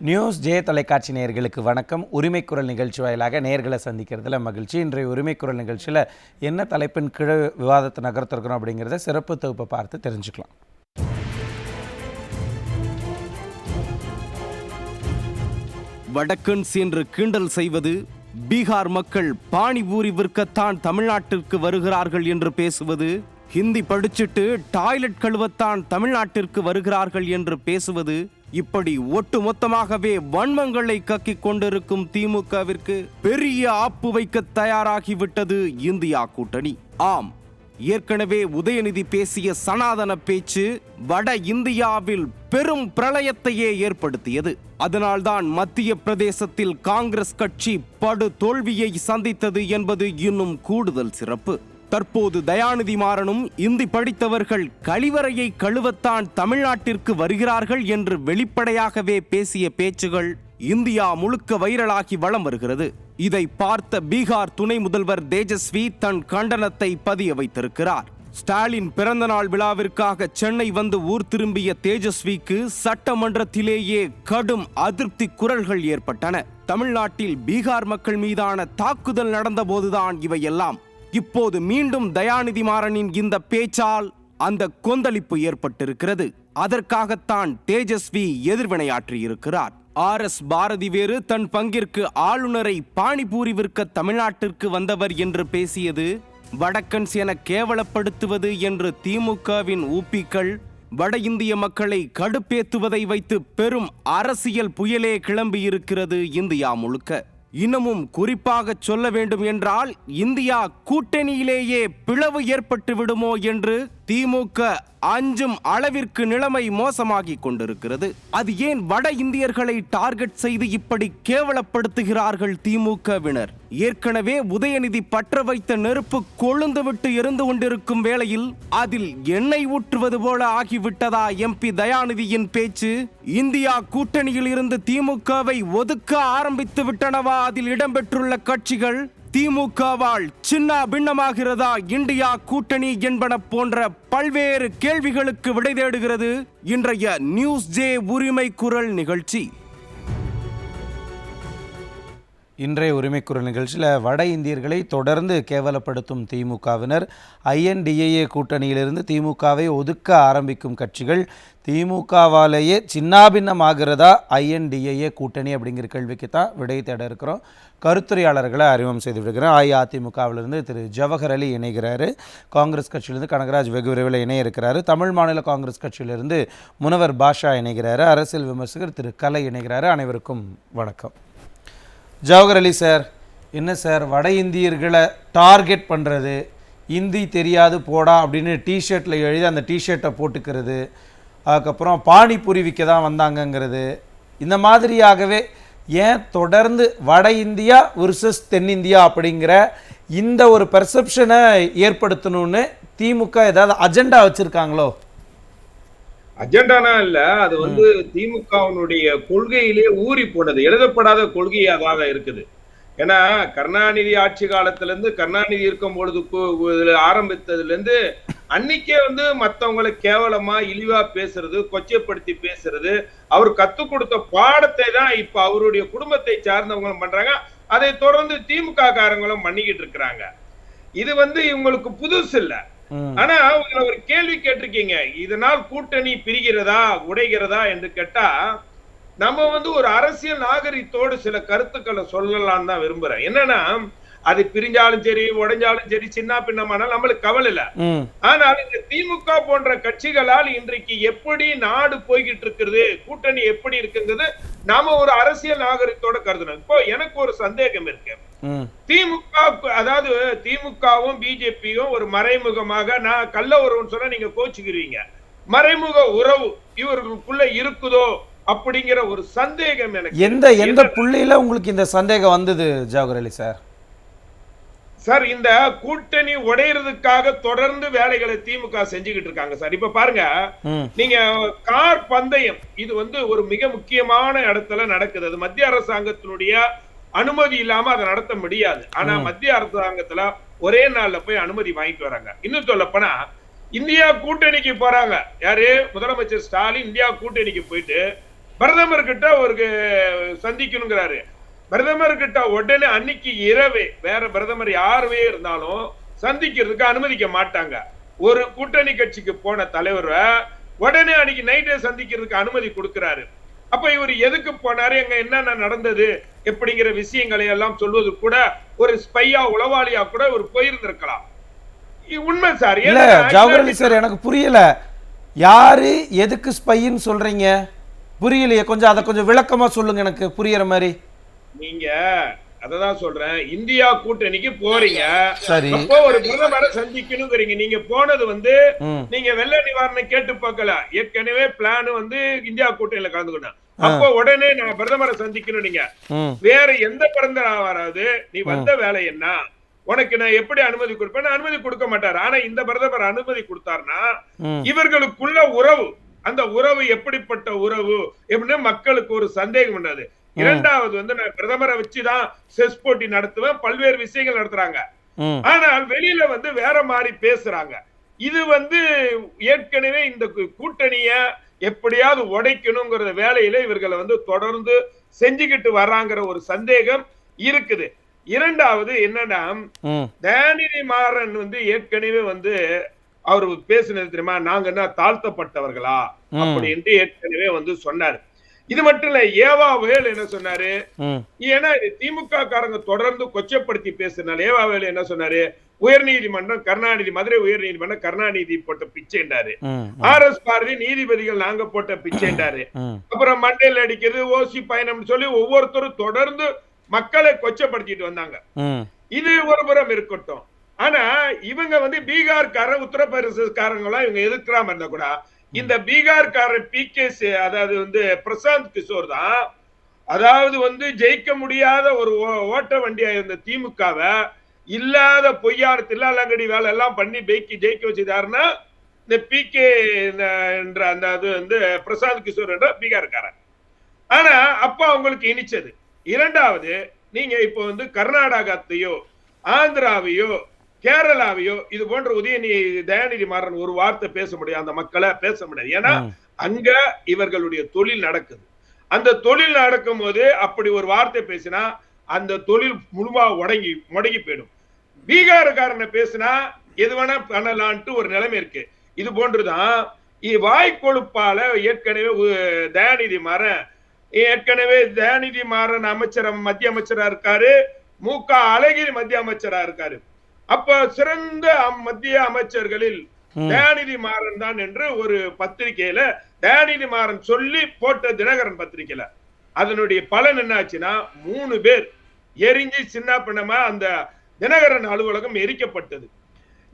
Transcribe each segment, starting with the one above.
News J தொலைக்காட்சி நேயர்களுக்கு வணக்கம். உரிமைக்குரல் நிகழ்ச்சி வாயிலாக நேயர்களை சந்திக்கிறதுல மகிழ்ச்சி. இன்றைய உரிமைக்குரல் நிகழ்ச்சியில் என்ன தலைப்பின் கீழே விவாதத்தை நகர்த்திருக்கிறோம் அப்படிங்கிறத சிறப்பு தொகுப்பை பார்த்து தெரிஞ்சுக்கலாம். வடக்கன் சென்று கிண்டல் செய்வது, பீகார் மக்கள் பானிபூரி விற்கத்தான் தமிழ்நாட்டிற்கு வருகிறார்கள் என்று பேசுவது, ஹிந்தி படிச்சுட்டு டாய்லெட் கழுவத்தான் தமிழ்நாட்டிற்கு வருகிறார்கள் என்று பேசுவது, இப்படி ஒட்டுமொத்தமாகவே வன்மங்களை கக்கிக் கொண்டிருக்கும் திமுகவிற்கு பெரிய ஆப்பு வைக்க தயாராகிவிட்டது இந்தியா கூட்டணி. ஆம், ஏற்கனவே உதயநிதி பேசிய சனாதன பேச்சு வட இந்தியாவில் பெரும் பிரளயத்தையே ஏற்படுத்தியது. அதனால்தான் மத்திய பிரதேசத்தில் காங்கிரஸ் கட்சி படு தோல்வியை சந்தித்தது என்பது இன்னும் கூடுதல் சிறப்பு. தற்போது தயாநிதி மாறனும் இந்தி படித்தவர்கள் கழிவறையை கழுவத்தான் தமிழ்நாட்டிற்கு வருகிறார்கள் என்று வெளிப்படையாகவே பேசிய பேச்சுகள் இந்தியா முழுக்க வைரலாகி வலம் வருகிறது. இதை பார்த்த பீகார் துணை முதல்வர் தேஜஸ்வி தன் கண்டனத்தை பதிய வைத்திருக்கிறார். ஸ்டாலின் பிறந்தநாள் விழாவிற்காக சென்னை வந்து ஊர் திரும்பிய தேஜஸ்விக்கு சட்டமன்றத்திலேயே கடும் அதிருப்தி குரல்கள் ஏற்பட்டன. தமிழ்நாட்டில் பீகார் மக்கள் மீதான தாக்குதல் நடந்தபோதுதான் இவையெல்லாம். இப்போது மீண்டும் தயாநிதி மாறனின் இந்த பேச்சால் அந்த கொந்தளிப்பு ஏற்பட்டிருக்கிறது. அதற்காகத்தான் தேஜஸ்வி எதிர்வினையாற்றியிருக்கிறார். RS பாரதி வேறு தன் பங்கிற்கு ஆளுநரை பானிபூரி விற்க தமிழ்நாட்டிற்கு வந்தவர் என்று பேசியது, வடக்கன்ஸ் என கேவலப்படுத்துவது என்று திமுகவின் ஊப்பிக்கள் வட இந்திய மக்களை கடுப்பேத்துவதை வைத்து பெரும் அரசியல் புயலே கிளம்பியிருக்கிறது இந்தியா முழுக்க. இன்னமும் குறிப்பாக சொல்ல வேண்டும் என்றால் இந்தியா கூட்டணியிலேயே பிளவு ஏற்பட்டு விடுமோ என்று திமுக அஞ்சும் அளவிற்கு நிலைமை மோசமாகி கொண்டிருக்கிறது. அது ஏன் வட இந்தியர்களை டார்கெட் செய்து இப்படி கேவலப்படுத்துகிறார்கள் திமுகவினர்? ஏற்கனவே உதயநிதி பற்ற வைத்த நெருப்பு கொழுந்து விட்டு எரிந்து கொண்டிருக்கும் வேளையில் அதில் எண்ணெய் ஊற்றுவது போல ஆகிவிட்டதா MP தயாநிதியின் பேச்சு? இந்தியா கூட்டணியில் இருந்து திமுகவை ஒதுக்க ஆரம்பித்து விட்டனவா அதில் இடம்பெற்றுள்ள கட்சிகள்? திமுகவால் சின்ன பின்னமாகிறதா இந்தியா கூட்டணி என்பன போன்ற பல்வேறு கேள்விகளுக்கு விடை தேடுகிறது இன்றைய நியூஸ் ஜே உரிமை குரல் நிகழ்ச்சி. இன்றைய உரிமைக்குரல் நிகழ்ச்சியில் வட இந்தியர்களை தொடர்ந்து கேவலப்படுத்தும் திமுகவினர், INDAA கூட்டணியிலிருந்து திமுகவை ஒதுக்க ஆரம்பிக்கும் கட்சிகள், திமுகவாலேயே சின்னாபின்னமாகிறதா INDAA கூட்டணி அப்படிங்கிற கேள்விக்கு தான் விடை தேட இருக்கிறோம். கருத்துரையாளர்களை அறிமுகம் செய்து விடுகிறேன். அஇஅதிமுகவிலிருந்து திரு ஜவஹர் அலி இணைகிறாரு. காங்கிரஸ் கட்சியிலிருந்து கனகராஜ் வெகு விரைவில் இணைய இருக்கிறாரு. தமிழ் மாநில காங்கிரஸ் கட்சியிலிருந்து முனவர் பாஷா இணைகிறாரு. அரசியல் விமர்சகர் திரு கலை இணைகிறாரு. அனைவருக்கும் வணக்கம். ஜவஹர் அலி சார், என்ன சார் வட இந்தியர்களை டார்கெட் பண்ணுறது, இந்தி தெரியாது போடா அப்படின்னு டிஷர்ட்டில் எழுதி அந்த டிஷர்ட்டை போட்டுக்கிறது, அதுக்கப்புறம் பானிபூரி விற்க தான் வந்தாங்கங்கிறது, இந்த மாதிரியாகவே ஏன் தொடர்ந்து வட இந்தியா வெர்சஸ் தென்னிந்தியா அப்படிங்கிற இந்த ஒரு பெர்செப்ஷனை ஏற்படுத்தணும்னு திமுக ஏதாவது அஜெண்டா வச்சுருக்காங்களோ? அஜெண்டானா இல்ல, அது திமுகவினுடைய கொள்கையிலே ஊறி போனது, எழுதப்படாத கொள்கையாக இருக்குது. ஏன்னா கருணாநிதி ஆட்சி காலத்துல இருந்து, கருணாநிதி இருக்கும் பொழுது ஆரம்பித்ததுல இருந்து அன்னைக்கே மத்தவங்களை கேவலமா இழிவா பேசுறது, கொச்சைப்படுத்தி பேசுறது, அவர் கத்து கொடுத்த பாடத்தை தான் இப்ப அவருடைய குடும்பத்தை சார்ந்தவங்களும் பண்றாங்க. அதை தொடர்ந்து திமுக காரங்களும் பண்ணிக்கிட்டு இருக்கிறாங்க. இது இவங்களுக்கு புதுசு இல்ல. ஆனா ஒரு கேள்வி கேட்டிருக்கீங்க, இதனால் கூட்டணி பிரிகிறதா உடைகிறதா என்று கேட்டா, நம்ம ஒரு அரசியல் நாகரிகத்தோடு சில கருத்துக்களை சொல்லலாம் தான் விரும்புறேன். என்னன்னா, அது பிரிஞ்சாலும் சரி உடைஞ்சாலும் சரி சின்ன பின்னமானாலும் நம்மளுக்கு கவலை இல்ல. ஆனால் இந்த திமுக போன்ற கட்சிகளால் இன்றைக்கு எப்படி நாடு போய்கிட்டு இருக்கிறது, கூட்டணி எப்படி இருக்குங்கிறது நாம ஒரு அரசியல் நாகரிகத்தோட கருதணும். இப்போ எனக்கு ஒரு சந்தேகம் இருக்கு. திமுக, அதாவது திமுகவும் பிஜேபியும் ஒரு மறைமுகமாக, நான் கள்ள உறவுன்னு சொன்னா நீங்க கோச்சுக்கிறீங்க, மறைமுக உறவு இவர்களுக்குள்ள இருக்குதோ அப்படிங்கிற ஒரு சந்தேகம் எனக்கு. எந்த புள்ளியில உங்களுக்கு இந்த சந்தேகம் வந்தது ஜவஹர் அலி சார்? சார், இந்த கூட்டணி உடையிறதுக்காக தொடர்ந்து வேலைகளை திமுக செஞ்சுக்கிட்டு இருக்காங்க சார். இப்ப பாருங்க, நீங்க கார் பந்தயம் இது ஒரு மிக முக்கியமான இடத்துல நடக்குது. அது மத்திய அரசாங்கத்தினுடைய அனுமதி இல்லாம அதை நடத்த முடியாது. ஆனா மத்திய அரசாங்கத்துல ஒரே நாள்ல போய் அனுமதி வாங்கிட்டு வராங்க. இன்னும் சொல்ல போனா இந்தியா கூட்டணிக்கு போறாங்க. யாரு? முதலமைச்சர் ஸ்டாலின் இந்தியா கூட்டணிக்கு போயிட்டு பிரதமர் கிட்ட ஒரு சந்திக்கணுங்கிறாரு. பிரதமர் கிட்ட உடனே அன்னைக்கு இரவே வேற பிரதமர் யாருமே இருந்தாலும் சந்திக்கிறதுக்கு அனுமதிக்க மாட்டாங்க. ஒரு கூட்டணி கட்சிக்கு போன தலைவர் உடனே அன்னைக்கு நைட்டே சந்திக்கிறதுக்கு அனுமதி கொடுக்கிறாரு. அப்ப இவர் எதுக்கு போனாரு, எங்க என்னென்ன நடந்தது எப்படிங்கிற விஷயங்களை எல்லாம் சொல்வது கூட ஒரு ஸ்பையா உளவாளியா கூட ஒரு போயிருந்திருக்கலாம். உண்மை சார். இல்ல ஜவஹர் அலி சார், எனக்கு புரியல, யாரு எதுக்கு ஸ்பைன்னு சொல்றீங்க? புரியலையே, கொஞ்சம் அதை கொஞ்சம் விளக்கமா சொல்லுங்க, எனக்கு புரியற மாதிரி. நீங்க அததான் சொல்றேன், இந்தியா கூட்டணிக்கு போறீங்க, சரி, அப்போ ஒரு பிரதமரை சந்திக்கணுங்கிறீங்க. நீங்க போனது நீங்க வெள்ள நிவாரணம் கேட்டு பார்க்கல, ஏற்கனவே பிளான் இந்தியா கூட்டணியில கலந்துக்கணும். அப்போ உடனே நான் பிரதமரை சந்திக்கணும். நீங்க வேற எந்த பிரதமரா வராது, நீ வந்த வேலை என்ன, உனக்கு நான் எப்படி அனுமதி கொடுப்பேன்? அனுமதி கொடுக்க மாட்டாரு. ஆனா இந்த பிரதமர் அனுமதி கொடுத்தாருன்னா இவர்களுக்குள்ள உறவு, அந்த உறவு எப்படிப்பட்ட உறவு எப்படின்னு மக்களுக்கு ஒரு சந்தேகம் பண்ணாது. இரண்டாவது நான் பிரதமரை வச்சுதான் செஸ் போட்டி நடத்துவேன், பல்வேறு விஷயங்கள் நடத்துறாங்க. ஆனால் வெளியில வேற மாதிரி பேசுறாங்க. இது ஏற்கனவே இந்த கூட்டணிய எப்படியாவது உடைக்கணுங்கிற வேலையில இவர்களை தொடர்ந்து செஞ்சுக்கிட்டு வர்றாங்கிற ஒரு சந்தேகம் இருக்குது. இரண்டாவது என்னன்னா, தயாநிதி மாறன் ஏற்கனவே அவரு பேசினது தெரியுமா, நாங்க என்ன தாழ்த்தப்பட்டவர்களா அப்படின்ட்டு ஏற்கனவே சொன்னாரு. இது மட்டும் இல்ல, ஏவா வேலு என்ன சொன்னாரு, ஏன்னா திமுக காரங்க தொடர்ந்து கொச்சப்படுத்தி பேசினார். ஏவா வேலு என்ன சொன்னாரு, உயர்நீதிமன்றம் கருணாநிதி, மதுரை உயர்நீதிமன்றம் கருணாநிதி போட்ட பிச்சைண்டாரு, RS பாரதி நீதிபதிகள் நாங்க போட்ட பிச்சைண்டாரு, அப்புறம் மண்டையில் அடிக்கிறது, ஓசி பயணம் சொல்லி ஒவ்வொருத்தரும் தொடர்ந்து மக்களை கொச்சப்படுத்திட்டு வந்தாங்க. இது ஒரு புறம் இருக்கட்டும். ஆனா இவங்க பீகார்காரன் உத்தரப்பிரதேசக்காரங்களாம் இவங்க எதிர்க்கிறாம இருந்தா கூட, இந்த பீகார்காரர் PK, அதாவது பிரசாந்த் கிஷோர் தான், அதாவது ஜெயிக்க முடியாத ஒரு ஓட்ட வண்டியா இருந்த திமுகவை இல்லாத பொய்யார் தில்லாலங்கடி வேலை எல்லாம் பண்ணி ஜெயிக்க வச்சுதாருன்னா இந்த PK என்ற அந்த பிரசாந்த் கிஷோர் என்ற பீகார்காரன். ஆனா அப்ப அவங்களுக்கு இனிச்சது. இரண்டாவது, நீங்க இப்போ கர்நாடகத்தையோ ஆந்திராவையோ கேரளாவையோ இது போன்ற தயாநிதி மாறன் ஒரு வார்த்தை பேச முடியாது, அந்த மக்களை பேச முடியாது. ஏன்னா அங்க இவர்களுடைய தொழில் நடக்குது. அந்த தொழில் நடக்கும் போது அப்படி ஒரு வார்த்தை பேசினா அந்த தொழில் முழுமா முடங்கி போயிடும். பீகார்காரனை பேசினா எது வேணா பண்ணலான்ட்டு ஒரு நிலைமை இருக்கு. இது போன்றுதான் வாய்க்கொழுப்பால தயாநிதி மாறன் மத்திய அமைச்சரா இருக்காரு, MK அழகிரி மத்திய அமைச்சரா இருக்காரு. அப்ப சிறந்த மத்திய அமைச்சர்களில் தயாநிதி மாறன் தான் என்று ஒரு பத்திரிகையில தயாநிதி மாறன் சொல்லி போட்ட தினகரன் பத்திரிகையில அதனுடைய பலன் என்னாச்சுன்னா 3 பேர் எரிஞ்சு சின்ன பின்னமா அந்த தினகரன் அலுவலகம் எரிக்கப்பட்டது.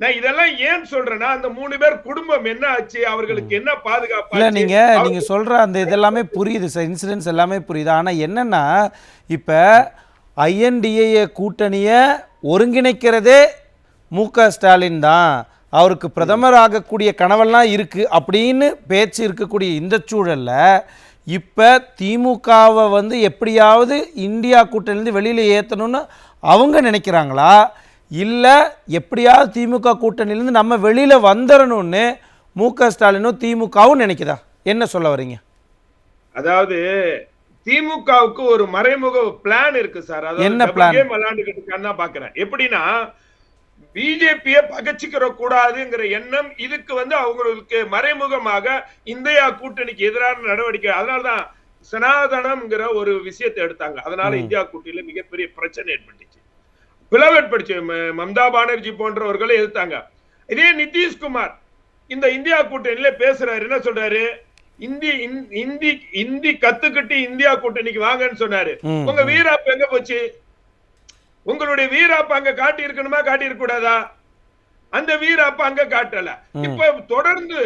நான் இதெல்லாம் ஏன் சொல்றேன்னா, அந்த 3 பேர் குடும்பம் என்ன ஆச்சு, அவர்களுக்கு என்ன பாதுகாப்பு? இல்ல நீங்க சொல்ற அந்த இதெல்லாமே புரியுது சார், இன்சிடென்ட்ஸ் எல்லாமே புரியுது. ஆனா என்னன்னா, இப்ப INDA கூட்டணிய ஒருங்கிணைக்கிறதே MK ஸ்டாலின் தான், அவருக்கு பிரதமர் ஆகக்கூடிய கனவெல்லாம் இருக்கு அப்படின்னு பேச்சு இருக்கக்கூடிய இந்த சூழல்ல இப்ப திமுகவை எப்படியாவது இந்தியா கூட்டணியிலிருந்து வெளியில ஏத்தணும்னு அவங்க நினைக்கிறாங்களா, இல்ல எப்படியாவது திமுக கூட்டணியிலிருந்து நம்ம வெளியில வந்துடணும்னு MK ஸ்டாலினும் திமுகவும் நினைக்குதா? என்ன சொல்ல வரீங்க? அதாவது திமுகவுக்கு ஒரு மறைமுக பிளான் இருக்கு சார். என்ன பிளான் விளையாண்டுகிட்டு இருக்கான்னு பாக்குறேன். எப்படின்னா, பிஜேபியை பகச்சிக்கிற கூடாதுங்கிற எண்ணம் இதுக்கு அவங்களுக்கு மறைமுகமாக இந்தியா கூட்டணிக்கு எதிரான நடவடிக்கை. அதனாலதான் சனாதனம்ங்கிற ஒரு விஷயத்தை எடுத்தாங்க. அதனால இந்தியா கூட்டணியில மிகப்பெரிய பிரச்சனை ஏற்பட்டுச்சு, பிளவு ஏற்படுச்சு. மம்தா பானர்ஜி போன்றவர்களை எதிர்த்தாங்க. இதே நிதிஷ்குமார் இந்த இந்தியா கூட்டணியில பேசுறாரு, என்ன சொல்றாரு, இந்தி கத்துக்கிட்டு இந்தியா கூட்டணிக்கு வாங்கன்னு சொன்னாரு. உங்க வீராப்பு எங்க போச்சு? உங்களுடைய வீராப்பு அங்க காட்டி இருக்கணுமா, காட்டி இருக்க கூடாதா? அந்த வீராப்பு அங்க காட்டல. இப்ப தொடர்ந்து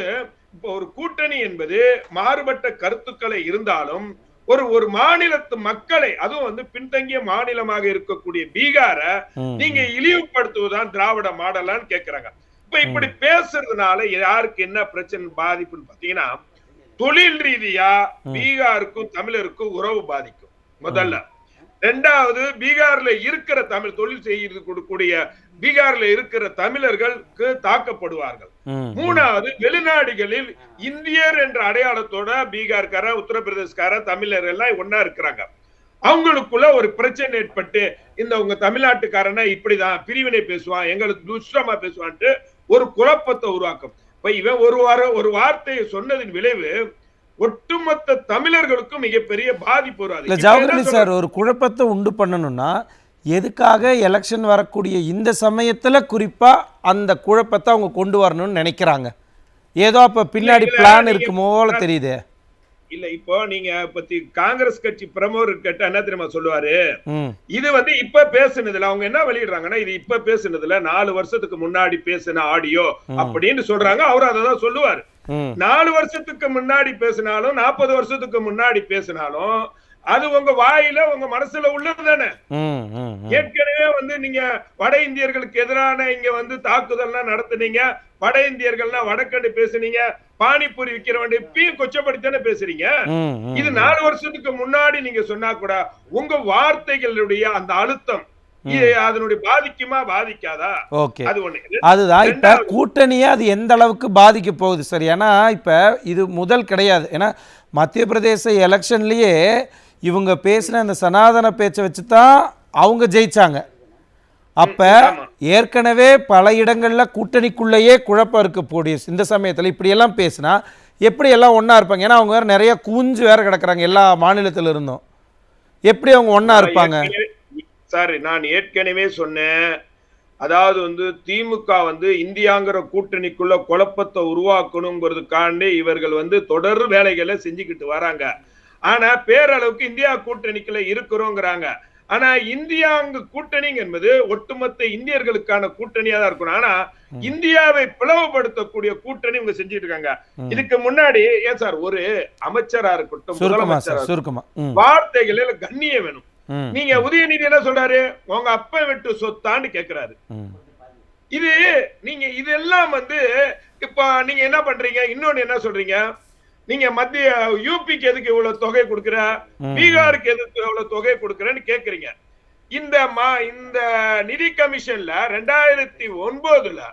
இப்ப ஒரு கூட்டணி என்பது மாறுபட்ட கருத்துக்களை இருந்தாலும் ஒரு மாநிலத்து மக்களை, அதுவும் பின்தங்கிய மாநிலமாக இருக்கக்கூடிய பீகார நீங்க இழிவுபடுத்துவதுதான் திராவிட மாடலான்னு கேக்குறாங்க. இப்ப இப்படி பேசுறதுனால யாருக்கு என்ன பிரச்சனை பாதிப்புன்னு பாத்தீங்கன்னா, தொழில் ரீதியா பீகாருக்கும் தமிழருக்கும் உறவு பாதிக்கும் முதல்ல. ரெண்டாவது பீகார்ல இருக்கிற தமிழ் தொழில் செய்து கொடுக்கக்கூடிய பீகார்ல இருக்கிற தமிழர்களுக்கு தாக்கப்படுவார்கள். மூணாவது வெளிநாடுகளில் இந்தியர் என்ற அடையாளத்தோட பீகார்கார, உத்தரப்பிரதேசக்கார தமிழர்கள் எல்லாம் ஒன்னா இருக்கிறாங்க. அவங்களுக்குள்ள ஒரு பிரச்சனை ஏற்பட்டு இந்த உங்க தமிழ்நாட்டுக்காரனா இப்படிதான் பிரிவினை பேசுவான், எங்களுக்கு துஷ்டமா பேசுவான்ட்டு ஒரு குழப்பத்தை உருவாக்கும். இப்ப இவன் ஒரு வார்த்தையை சொன்னதின் விளைவு ஒட்டுமொத்த தமிழர்களுக்கும் மிகப்பெரிய பாதிப்பு வராது. ஜவஹர் அலி சார், ஒரு குழப்பத்தை உண்டு பண்ணணும்னா எதுக்காக எலெக்ஷன் வரக்கூடிய இந்த சமயத்துல குறிப்பா அந்த குழப்பத்தை அவங்க கொண்டு வரணும்னு நினைக்கிறாங்க? ஏதோ அப்ப பின்னாடி பிளான் இருக்குமோ தெரியுது. இல்ல இப்போ நீங்க பத்தி காங்கிரஸ் கட்சி பிரமுகர் கேட்ட என்ன தெரியுமா சொல்லுவாரு, இது இப்ப பேசுனதுல அவங்க என்ன வெளியிடுறாங்கன்னா, இது இப்ப பேசுனதுல 4 வருஷத்துக்கு முன்னாடி பேசின ஆடியோ அப்படின்னு சொல்றாங்க. அவரு அததான் சொல்லுவாரு. 4 வருஷத்துக்கு முன்னாடி பேசினாலும் 40 வருஷத்துக்கு முன்னாடி பேசினாலும் அது உங்க வாயில உங்க மனசுல உள்ளது தானே. ஏற்கனவே நீங்க வட இந்தியர்களுக்கு எதிரான இங்க தாக்குதல்லாம் நடத்துனீங்க. வட இந்தியர்கள்னா வடக்கண்டு பேசுனீங்க, பானிபூரி விக்கிறவன் இப்பயும் கொச்சப்படுத்தானே பேசுறீங்க. இது 4 வருஷத்துக்கு முன்னாடி நீங்க சொன்னா கூட உங்க வார்த்தைகளுடைய அந்த அழுத்தம் அதனுடைய பாதிக்குமா பாதிக்காதா? ஓகே, அதுதான் இப்ப கூட்டணியே அது எந்த அளவுக்கு பாதிக்க போகுது சார். ஏன்னா இப்ப இது முதல் கிடையாது. ஏன்னா மத்திய பிரதேச எலெக்ஷன்லயே இவங்க பேசின அந்த சனாதன பேச்சை வச்சு தான் அவங்க ஜெயிச்சாங்க. அப்ப ஏற்கனவே பல இடங்கள்ல கூட்டணிக்குள்ளேயே குழப்பம் இருக்கக்கூடிய இந்த சமயத்துல இப்படியெல்லாம் பேசினா எப்படி எல்லாம் ஒன்னா இருப்பாங்க? ஏன்னா அவங்க வேற நிறைய கூஞ்சு வேற கிடக்குறாங்க எல்லா மாநிலத்தில இருந்தும். எப்படி அவங்க ஒன்னா இருப்பாங்க? சார், நான் ஏற்கனவே சொன்னேன், அதாவது திமுக இந்தியாங்கிற கூட்டணிக்குள்ள குழப்பத்தை உருவாக்கணுங்கிறதுக்காண்டி இவர்கள் தொடர் வேலைகளை செஞ்சுக்கிட்டு வராங்க. ஆனா பேரளவுக்கு இந்தியா கூட்டணிக்குள்ள இருக்கிறோங்கிறாங்க. ஆனா இந்தியாங்க கூட்டணி என்பது ஒட்டுமொத்த இந்தியர்களுக்கான கூட்டணியா தான் இருக்கணும். ஆனா இந்தியாவை பிளவுபடுத்தக்கூடிய கூட்டணி இவங்க செஞ்சுட்டு இருக்காங்க. இதுக்கு முன்னாடி ஏன் சார் ஒரு அமைச்சரா இருக்கட்டும், முதலமைச்சர் வார்த்தைகளில் கண்ணியம் வேணும். நீங்க உதயநிதி என்ன சொல்றாரு, உங்க அப்பா விட்டு சொத்தான்னு கேக்குறாரு. நீங்க இதெல்லாம் இப்ப நீங்க என்ன பண்றீங்க? இன்னொன்னு என்ன சொல்றீங்க, நீங்க மத்திய யூபிக்கு எதுக்கு இவ்வளவு தொகை கொடுக்குற, பீகாருக்கு எதுக்கு இவ்வளவு தொகை கொடுக்குறேன்னு கேக்குறீங்க. இந்த நிதி கமிஷன்ல 2009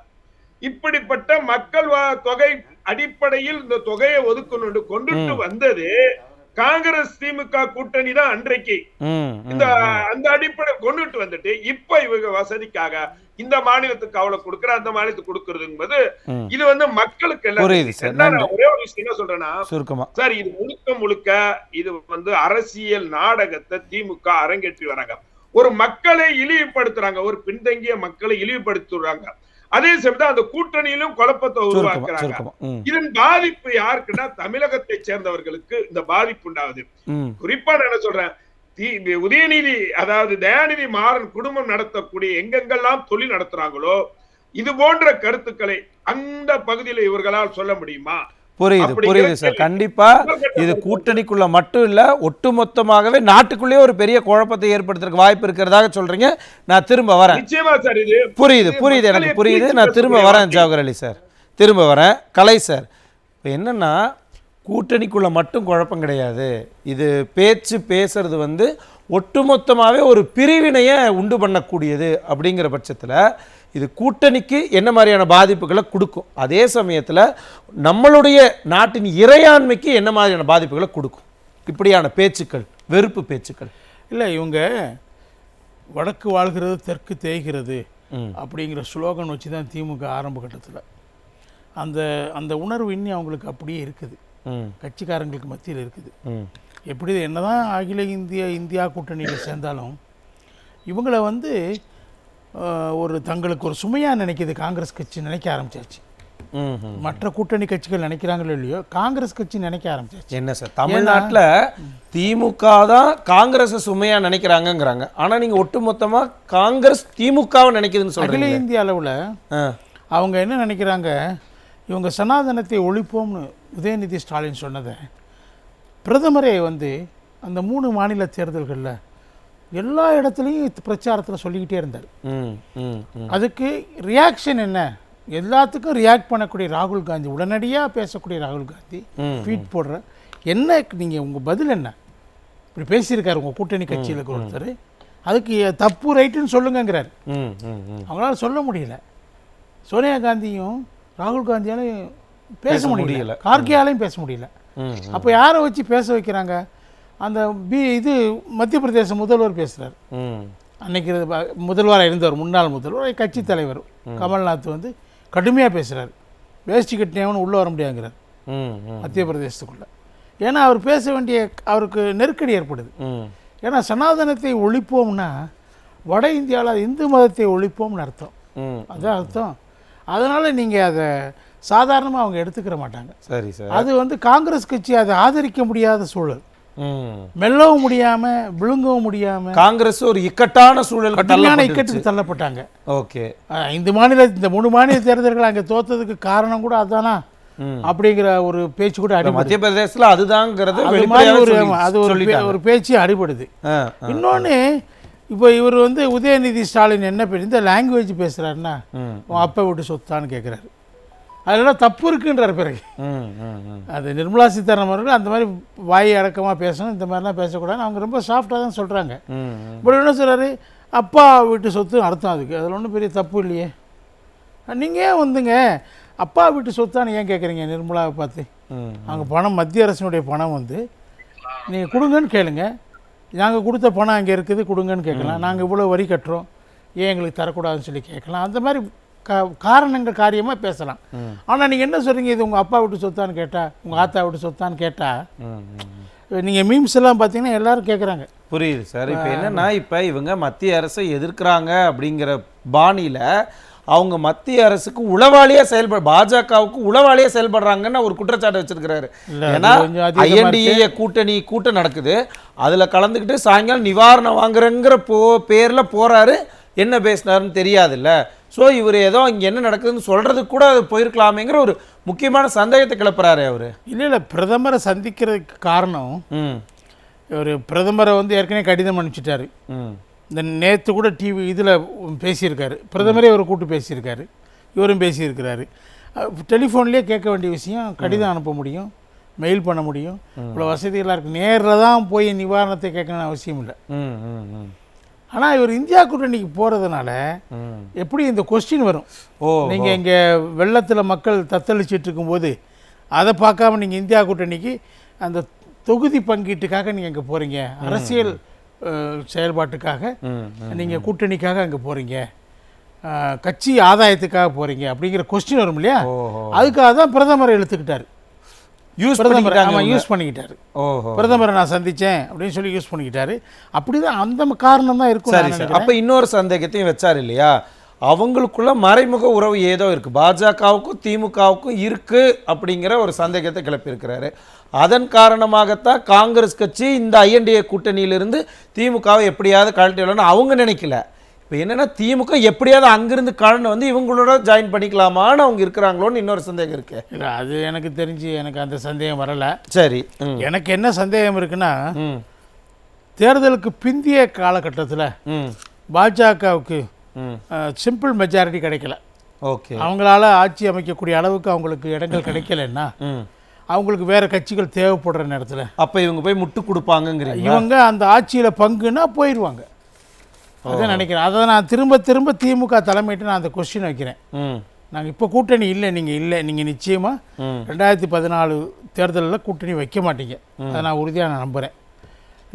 இப்படிப்பட்ட மக்கள் தொகை அடிப்படையில் இந்த தொகையை ஒதுக்கணும் கொண்டுட்டு வந்தது காங்கிரஸ் திமுக கூட்டணி தான். அன்றைக்கு அந்த அடிப்படை கொண்டுட்டு வந்துட்டு இப்ப இவங்க வசதிக்காக இந்த மாநிலத்துக்கு அவ்வளவு கொடுக்குற, அந்த மாநிலத்துக்கு கொடுக்கறது என்பது இது மக்களுக்கு எல்லாம் ஒரே ஒரு விஷயம் என்ன சொல்றேன்னா சார், இது முழுக்க இது அரசியல் நாடகத்தை திமுக அரங்கேற்றி வராங்க. ஒரு மக்களை இழிவுபடுத்துறாங்க, ஒரு பின்தங்கிய மக்களை இழிவுபடுத்துறாங்க. அதே சமயம் அந்த கூட்டணியிலும் குழப்பத்தை உருவாக்குறாங்க. இதன் பாதிப்பு யாருக்குன்னா தமிழகத்தை சேர்ந்தவர்களுக்கு இந்த பாதிப்பு உண்டாகுது. குறிப்பா நான் என்ன சொல்றேன், உதயநிதி அதாவது தயாநிதி மாறன் குடும்பம் நடத்தக்கூடிய எங்கெங்கெல்லாம் தொழில் நடத்துறாங்களோ இது போன்ற கருத்துக்களை அந்த பகுதியில் இவர்களால் சொல்ல முடியுமா? புரியுது சார். கண்டிப்பா இது கூட்டணிக்குள்ள மட்டும் இல்ல, ஒட்டுமொத்தமாகவே நாட்டுக்குள்ளேயே ஒரு பெரிய குழப்பத்தை ஏற்படுத்துறதுக்கு வாய்ப்பு இருக்கிறதாக சொல்றீங்க. நான் திரும்ப வரேன். நிச்சயமா சார், இது புரியுது எனக்கு புரியுது. நான் திரும்ப வரேன் ஜவஹர் அலி சார், திரும்ப வரேன். கலை சார், இப்போ என்னன்னா கூட்டணிக்குள்ள மட்டும் குழப்பம் கிடையாது. இது பேசுறது ஒட்டுமொத்தமாகவே ஒரு பிரிவினையை உண்டு பண்ணக்கூடியது. அப்படிங்கிற பட்சத்தில் இது கூட்டணிக்கு என்ன மாதிரியான பாதிப்புகளை கொடுக்கும், அதே சமயத்தில் நம்மளுடைய நாட்டின் இறையாண்மைக்கு என்ன மாதிரியான பாதிப்புகளை கொடுக்கும் இப்படியான பேச்சுக்கள், வெறுப்பு பேச்சுக்கள்? இல்லை, இவங்க வடக்கு வாழ்கிறது தெற்கு தேய்கிறது அப்படிங்கிற ஸ்லோகன் வச்சு தான் திமுக ஆரம்ப கட்டத்தில் அந்த உணர்வு இன்னும் அவங்களுக்கு அப்படியே இருக்குது, கட்சிக்காரங்களுக்கு மத்தியில் இருக்குது. எப்படி என்னதான் அகில இந்தியா கூட்டணியில் சேர்ந்தாலும் இவங்களை ஒரு தங்களுக்கு ஒரு சுமையாக நினைக்கிது காங்கிரஸ் கட்சி நினைக்க ஆரம்பிச்சாச்சு. மற்ற கூட்டணி கட்சிகள் நினைக்கிறாங்களோ இல்லையோ, காங்கிரஸ் கட்சி நினைக்க ஆரம்பிச்சாச்சு. என்ன சார், தமிழ்நாட்டில் திமுக தான் காங்கிரஸ் சுமையா நினைக்கிறாங்கிறாங்க. ஆனா நீங்க ஒட்டுமொத்தமா காங்கிரஸ் திமுகவை நினைக்குதுன்னு சொல்றீங்க. அகில இந்திய அளவில் அவங்க என்ன நினைக்கிறாங்க, இவங்க சனாதனத்தை ஒழிப்போம்னு உதயநிதி ஸ்டாலின் சொன்னதை பிரதமரே அந்த 3 மாநில தேர்தல்களில் எல்லா இடத்துலையும் பிரச்சாரத்தில் சொல்லிக்கிட்டே இருந்தார். அதுக்கு ரியாக்ஷன் என்ன, எல்லாத்துக்கும் ரியாக்ட் பண்ணக்கூடிய ராகுல் காந்தி, உடனடியாக பேசக்கூடிய ராகுல் காந்தி ட்வீட் போடுற என்ன, நீங்கள் உங்கள் பதில் என்ன? இப்படி பேசியிருக்காரு உங்கள் கூட்டணி கட்சியில் இருக்கிற ஒருத்தர், அதுக்கு தப்பு ரைட்டுன்னு சொல்லுங்கங்கிறார். அவங்களால சொல்ல முடியல. சோனியா காந்தியும் ராகுல் காந்தியாலையும் பேச முடியல, கார்கேயாலையும் பேச முடியல. அப்போ யாரை வச்சு பேச வைக்கிறாங்க? அந்த இது மத்திய பிரதேச முதல்வர் பேசுகிறார். அன்னைக்கு முதல்வராக இருந்தவர், முன்னாள் முதல்வர், கட்சி தலைவர் கமல்நாத் வந்து கடுமையாக பேசுகிறார். வேஷ்டி கட்டினவனு உள்ளே வர முடியாங்கிறார் மத்திய பிரதேசத்துக்குள்ளே. ஏன்னா அவர் பேச வேண்டிய அவருக்கு நெருக்கடி ஏற்படுது. ஏன்னா சனாதனத்தை ஒழிப்போம்னா வட இந்தியாவில் இந்து மதத்தை ஒழிப்போம்னு அர்த்தம். அதுதான் அர்த்தம். அதனால் நீங்கள் அதை சாதாரணமாக அவங்க எடுத்துக்கிற மாட்டாங்க. சரி சார். அது வந்து காங்கிரஸ் கட்சி அதை ஆதரிக்க முடியாத சூழல். மெல்லவும் முடியாம விழுங்கவும் முடியாம காங்கிரஸ் ஒரு இக்கட்டான சூழல், கடுமையான இக்கட்டுக்கு தள்ளப்பட்டாங்க. ஓகே. இந்த 3 மாநில தேர்தல்கள் அங்கே தோத்ததுக்கு காரணம் கூட அதுதானா அப்படிங்கிற ஒரு பேச்சு கூட அடிபடுது. மத்திய பிரதேசத்தில் அதுதான்ங்கிறது ஒரு பேச்சு அடிபடுது. இன்னொன்று, இப்போ இவர் வந்து உதயநிதி ஸ்டாலின் என்ன பேர் இந்த லாங்குவேஜ் பேசுகிறாருன்னா உன் அப்பா விட்டு சொத்தான்னு கேட்குறாரு. அதெல்லாம் தப்பு இருக்குன்றார். பிறகு அது நிர்மலா சீதாராமன் அவர்கள் அந்த மாதிரி வாய் அடக்கமாக பேசணும், இந்த மாதிரிலாம் பேசக்கூடாதுன்னு அவங்க ரொம்ப சாஃப்டாக தான் சொல்கிறாங்க. இப்போ என்ன சொல்கிறாரு, அப்பா வீட்டு சொத்து அர்த்தம் அதுக்கு, அதில் ஒன்றும் பெரிய தப்பு இல்லையே. நீங்கள் ஏன் வந்துங்க அப்பா வீட்டு சொத்தான்னு ஏன் கேட்குறீங்க நிர்மலாவை பார்த்து? அவங்க பணம் மத்திய அரசினுடைய பணம் வந்து நீங்கள் கொடுங்கன்னு கேளுங்க. நாங்கள் கொடுத்த பணம் அங்கே இருக்குது கொடுங்கன்னு கேட்கலாம். நாங்கள் இவ்வளோ வரி கட்டுறோம், ஏன் எங்களுக்கு தரக்கூடாதுன்னு சொல்லி கேட்கலாம். அந்த மாதிரி காரணங்கள் காரியமாக பேசலாம். ஆனால் நீங்கள் என்ன சொல்கிறீங்க, இது உங்கள் அப்பா விட்டு சொத்தான்னு கேட்டால், உங்கள் ஆத்தா விட்டு சொத்தான்னு கேட்டால், நீங்கள் மீம்ஸ் எல்லாம் பார்த்தீங்கன்னா எல்லாரும் கேட்குறாங்க. புரியுது சார். இப்போ என்னன்னா, இப்போ இவங்க மத்திய அரசை எதிர்க்கிறாங்க அப்படிங்கிற பாணியில் அவங்க மத்திய அரசுக்கு உளவாளியாக பாஜகவுக்கு உளவாளியாக செயல்படுறாங்கன்னு ஒரு குற்றச்சாட்டு வச்சிருக்கிறாரு. ஏன்னா INDA கூட்டம் நடக்குது, அதில் கலந்துக்கிட்டு சாயங்காலம் நிவாரணம் வாங்குறங்கிற பேரில் போகிறாரு. என்ன பேசினாருன்னு தெரியாதுல்ல. ஸோ இவர் ஏதோ இங்கே என்ன நடக்குதுன்னு சொல்கிறதுக்கு கூட அது போயிருக்கலாமேங்கிற ஒரு முக்கியமான சந்தேகத்தை கிளப்புறாரு அவர். இல்லை பிரதமரை சந்திக்கிறதுக்கு காரணம், இவர் பிரதமரை வந்து ஏற்கனவே கடிதம் அனுப்பிச்சிட்டாரு. இந்த நேற்று கூட டிவி இதில் பேசியிருக்காரு, பிரதமரே இவரை கூப்பிட்டு பேசியிருக்காரு, இவரும் பேசியிருக்கிறாரு. டெலிஃபோன்லேயே கேட்க வேண்டிய விஷயம் கடிதம் அனுப்ப முடியும், மெயில் பண்ண முடியும், இவ்வளோ வசதிகளாக இருக்குது. நேரில் தான் போய் நிவாரணத்தை கேட்கணும்னு அவசியம் இல்லை. ஆனால் இவர் இந்தியா கூட்டணிக்கு போகிறதுனால எப்படி இந்த கொஸ்டின் வரும், நீங்கள் இங்கே வெள்ளத்தில் மக்கள் தத்தளிச்சிட்டு இருக்கும்போது அதை பார்க்காம நீங்கள் இந்தியா கூட்டணிக்கு அந்த தொகுதி பங்கீட்டுக்காக நீங்கள் இங்கே போகிறீங்க, அரசியல் செயல்பாட்டுக்காக நீங்கள் கூட்டணிக்காக அங்கே போகிறீங்க, கட்சி ஆதாயத்துக்காக போகிறீங்க அப்படிங்கிற கொஸ்டின் வரும் இல்லையா. அதுக்காக தான் பிரதமரை இழுத்துக்கிட்டார், யூஸ் பண்ணிக்கிட்டாரு. பிரதமரை நான் சந்தித்தேன் அப்படின்னு சொல்லி யூஸ் பண்ணிக்கிட்டாரு. அப்படிதான் அந்த காரணம் தான் இருக்கும். சரி சார். அப்போ இன்னொரு சந்தேகத்தையும் வச்சார் இல்லையா, அவங்களுக்குள்ள மறைமுக உறவு ஏதோ இருக்குது, பாஜகவுக்கும் திமுகவுக்கும் இருக்குது அப்படிங்கிற ஒரு சந்தேகத்தை கிளப்பியிருக்கிறாரு. அதன் காரணமாகத்தான் காங்கிரஸ் கட்சி இந்த INDA கூட்டணியிலிருந்து திமுகவை எப்படியாவது கழட்டி விடணும்னு அவங்க நினைக்கல. இப்போ என்னென்னா திமுக எப்படியாவது அங்கிருந்து கலந்து வந்து இவங்களோட ஜாயின் பண்ணிக்கலாமான்னு அவங்க இருக்கிறாங்களோன்னு இன்னொரு சந்தேகம் இருக்கு. இல்லை அது எனக்கு தெரிஞ்சு எனக்கு அந்த சந்தேகம் வரலை. சரி, எனக்கு என்ன சந்தேகம் இருக்குன்னா, தேர்தலுக்கு பிந்திய காலகட்டத்தில் பாஜகவுக்கு சிம்பிள் மெஜாரிட்டி கிடைக்கல. ஓகே. அவங்களால ஆட்சி அமைக்கக்கூடிய அளவுக்கு அவங்களுக்கு இடங்கள் கிடைக்கலன்னா அவங்களுக்கு வேற கட்சிகள் தேவைப்படுற நேரத்தில் அப்போ இவங்க போய் முட்டு கொடுப்பாங்கங்கிறீங்க. இவங்க அந்த ஆட்சியில் பங்குன்னா போயிடுவாங்க. அதான் நினைக்கிறேன். அதை நான் திரும்ப திமுக தலைமையிட்டு நான் அந்த கொஸ்டின் வைக்கிறேன். நாங்கள் இப்போ கூட்டணி இல்லை, நீங்கள் நிச்சயமாக 2014 தேர்தலில் கூட்டணி வைக்க மாட்டீங்க, அதை நான் உறுதியாக நான் நம்புகிறேன்.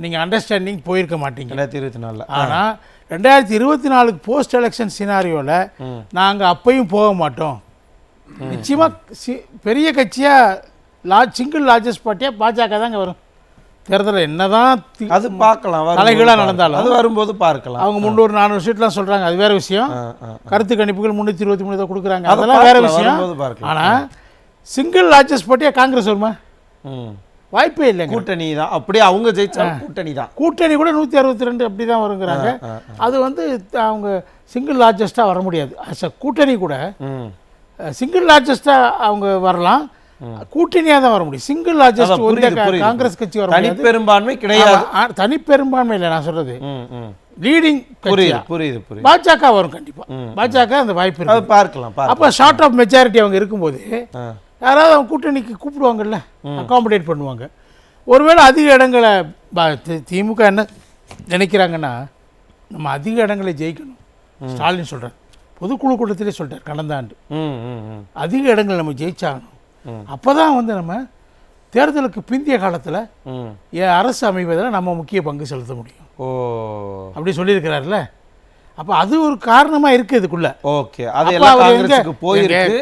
நீங்கள் அண்டர்ஸ்டாண்டிங் போயிருக்க மாட்டீங்க 2024. ஆனால் 2024 போஸ்ட் எலெக்ஷன் சினாரியோவில் நாங்கள் அப்பையும் போக மாட்டோம். நிச்சயமாக பெரிய கட்சியாக சிங்கிள் லார்ஜஸ்ட் பார்ட்டியாக பாஜக தாங்க வரும். தேர்தலில் என்னதான் அது பார்க்கலாம், தலைகீழாக நடந்தாலும் அது வரும்போது பார்க்கலாம். அவங்க 300-400 சீட்லாம் சொல்கிறாங்க, அது வேறு விஷயம். கருத்து கணிப்புகள் 323 தான் கொடுக்குறாங்க, அதெல்லாம் வேறு விஷயம். ஆனால் சிங்கிள் லார்ஜஸ்ட் பார்ட்டியாக காங்கிரஸ் வருமா? வாய்ப்பே இல்லை. கூட்டணி தான் அப்படியே அவங்க ஜெயிச்சா கூட்டணி கூட 162 அப்படி தான் வருங்கிறாங்க. அது வந்து அவங்க சிங்கிள் லார்ஜஸ்ட்டாக வர முடியாது. கூட்டணி கூட சிங்கிள் லார்ஜஸ்ட்டாக அவங்க வரலாம், கூட்டணியாக தான் வர முடியும். சிங்கிள் லார்ஜஸ்ட் காங்கிரஸ் கட்சி வர முடியாது, தனிப்பெரும்பான்மை கிடையாது. தனிப்பெரும்பான்மை இல்லை நான் சொல்றது, லீடிங் புரியுது. பாஜக வரும் கண்டிப்பா, பாஜக அந்த வாய்ப்பு இருக்கு, பார்க்கலாம். அப்போ ஷார்ட் ஆஃப் மெஜாரிட்டி அவங்க இருக்கும்போது யாராவது அவங்க கூட்டணிக்கு கூப்பிடுவாங்கல்ல, அகாமடேட் பண்ணுவாங்க. ஒருவேளை அதிக இடங்களை திமுக என்ன நினைக்கிறாங்கன்னா, நம்ம அதிக இடங்களை ஜெயிக்கணும். ஸ்டாலின் சொல்கிறார், பொதுக்குழு கூட்டத்திலே சொல்லிட்டார் கடந்த ஆண்டு, அதிக இடங்கள் நம்ம ஜெயிச்சாகணும். அப்போ தான் வந்து நம்ம தேர்தலுக்கு பிந்திய காலத்தில் அரசு அமைவதில் நம்ம முக்கிய பங்கு செலுத்த முடியும். அப்படி சொல்லியிருக்கிறார்ல. அப்போ அது ஒரு காரணமாக இருக்குது இதுக்குள்ள. ஓகே, அது எல்லாம் காங்கிரஸுக்கு போயிருக்கு.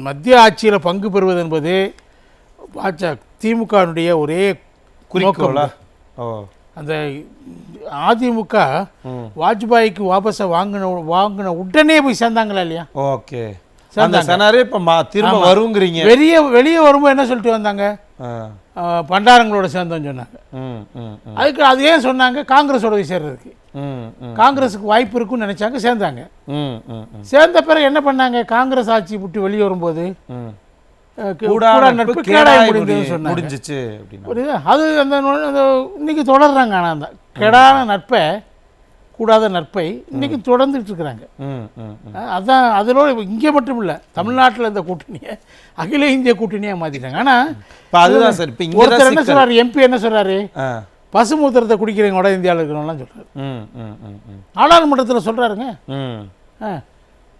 மத்திய ஆட்சியில் பங்கு பெறுவது என்பது திமுகனுடைய ஒரே குறிக்கோள். அந்த அதிமுக வாஜ்பாய்க்கு வாபஸை வாங்கின உடனே போய் சேர்ந்தாங்களா இல்லையா? ஓகே, அந்த சனாரே இப்போ திரும்ப வருங்கிறீங்க. வெளியே வரும்போது என்ன சொல்லிட்டு வந்தாங்க? பண்டாரங்களோட சேர்ந்தோன்னு சொன்னாங்க. அதுக்கு அது ஏன் சொன்னாங்க? காங்கிரஸோட சேர்றதுக்கு. காங்கிரஸுக்கு வாய்ப்பு இருக்குன்னு நினைச்சாங்க, சேர்ந்தாங்க. சேர்ந்த பிறகு என்ன பண்ணாங்க? காங்கிரஸ் ஆட்சி விட்டு வெளியே வரும்போது நட்பு கேடாய் முடிஞ்சிச்சு. அது அந்த இன்னைக்கு தொடர்றாங்க. ஆனால் அந்த கெடான நட்பை, கூடாத நட்பை இன்னைக்கு தொடர்ந்துட்டு இருக்கிறாங்க. அதான் அதோட இங்கே மட்டும் இல்லை, தமிழ்நாட்டில் இந்த கூட்டணியை அகில இந்திய கூட்டணியாக மாற்றிட்டாங்க. ஆனால் அதுதான் சார். இப்போ ஒருத்தர் என்ன சொல்கிறாரு, எம்பி என்ன சொல்கிறாரு, பசுமூத்திரத்தை குடிக்கிறவங்க வட இந்தியாவில் இருக்கிறவங்களாம் சொல்கிறாரு. நாடாளுமன்றத்தில் சொல்கிறாருங்க.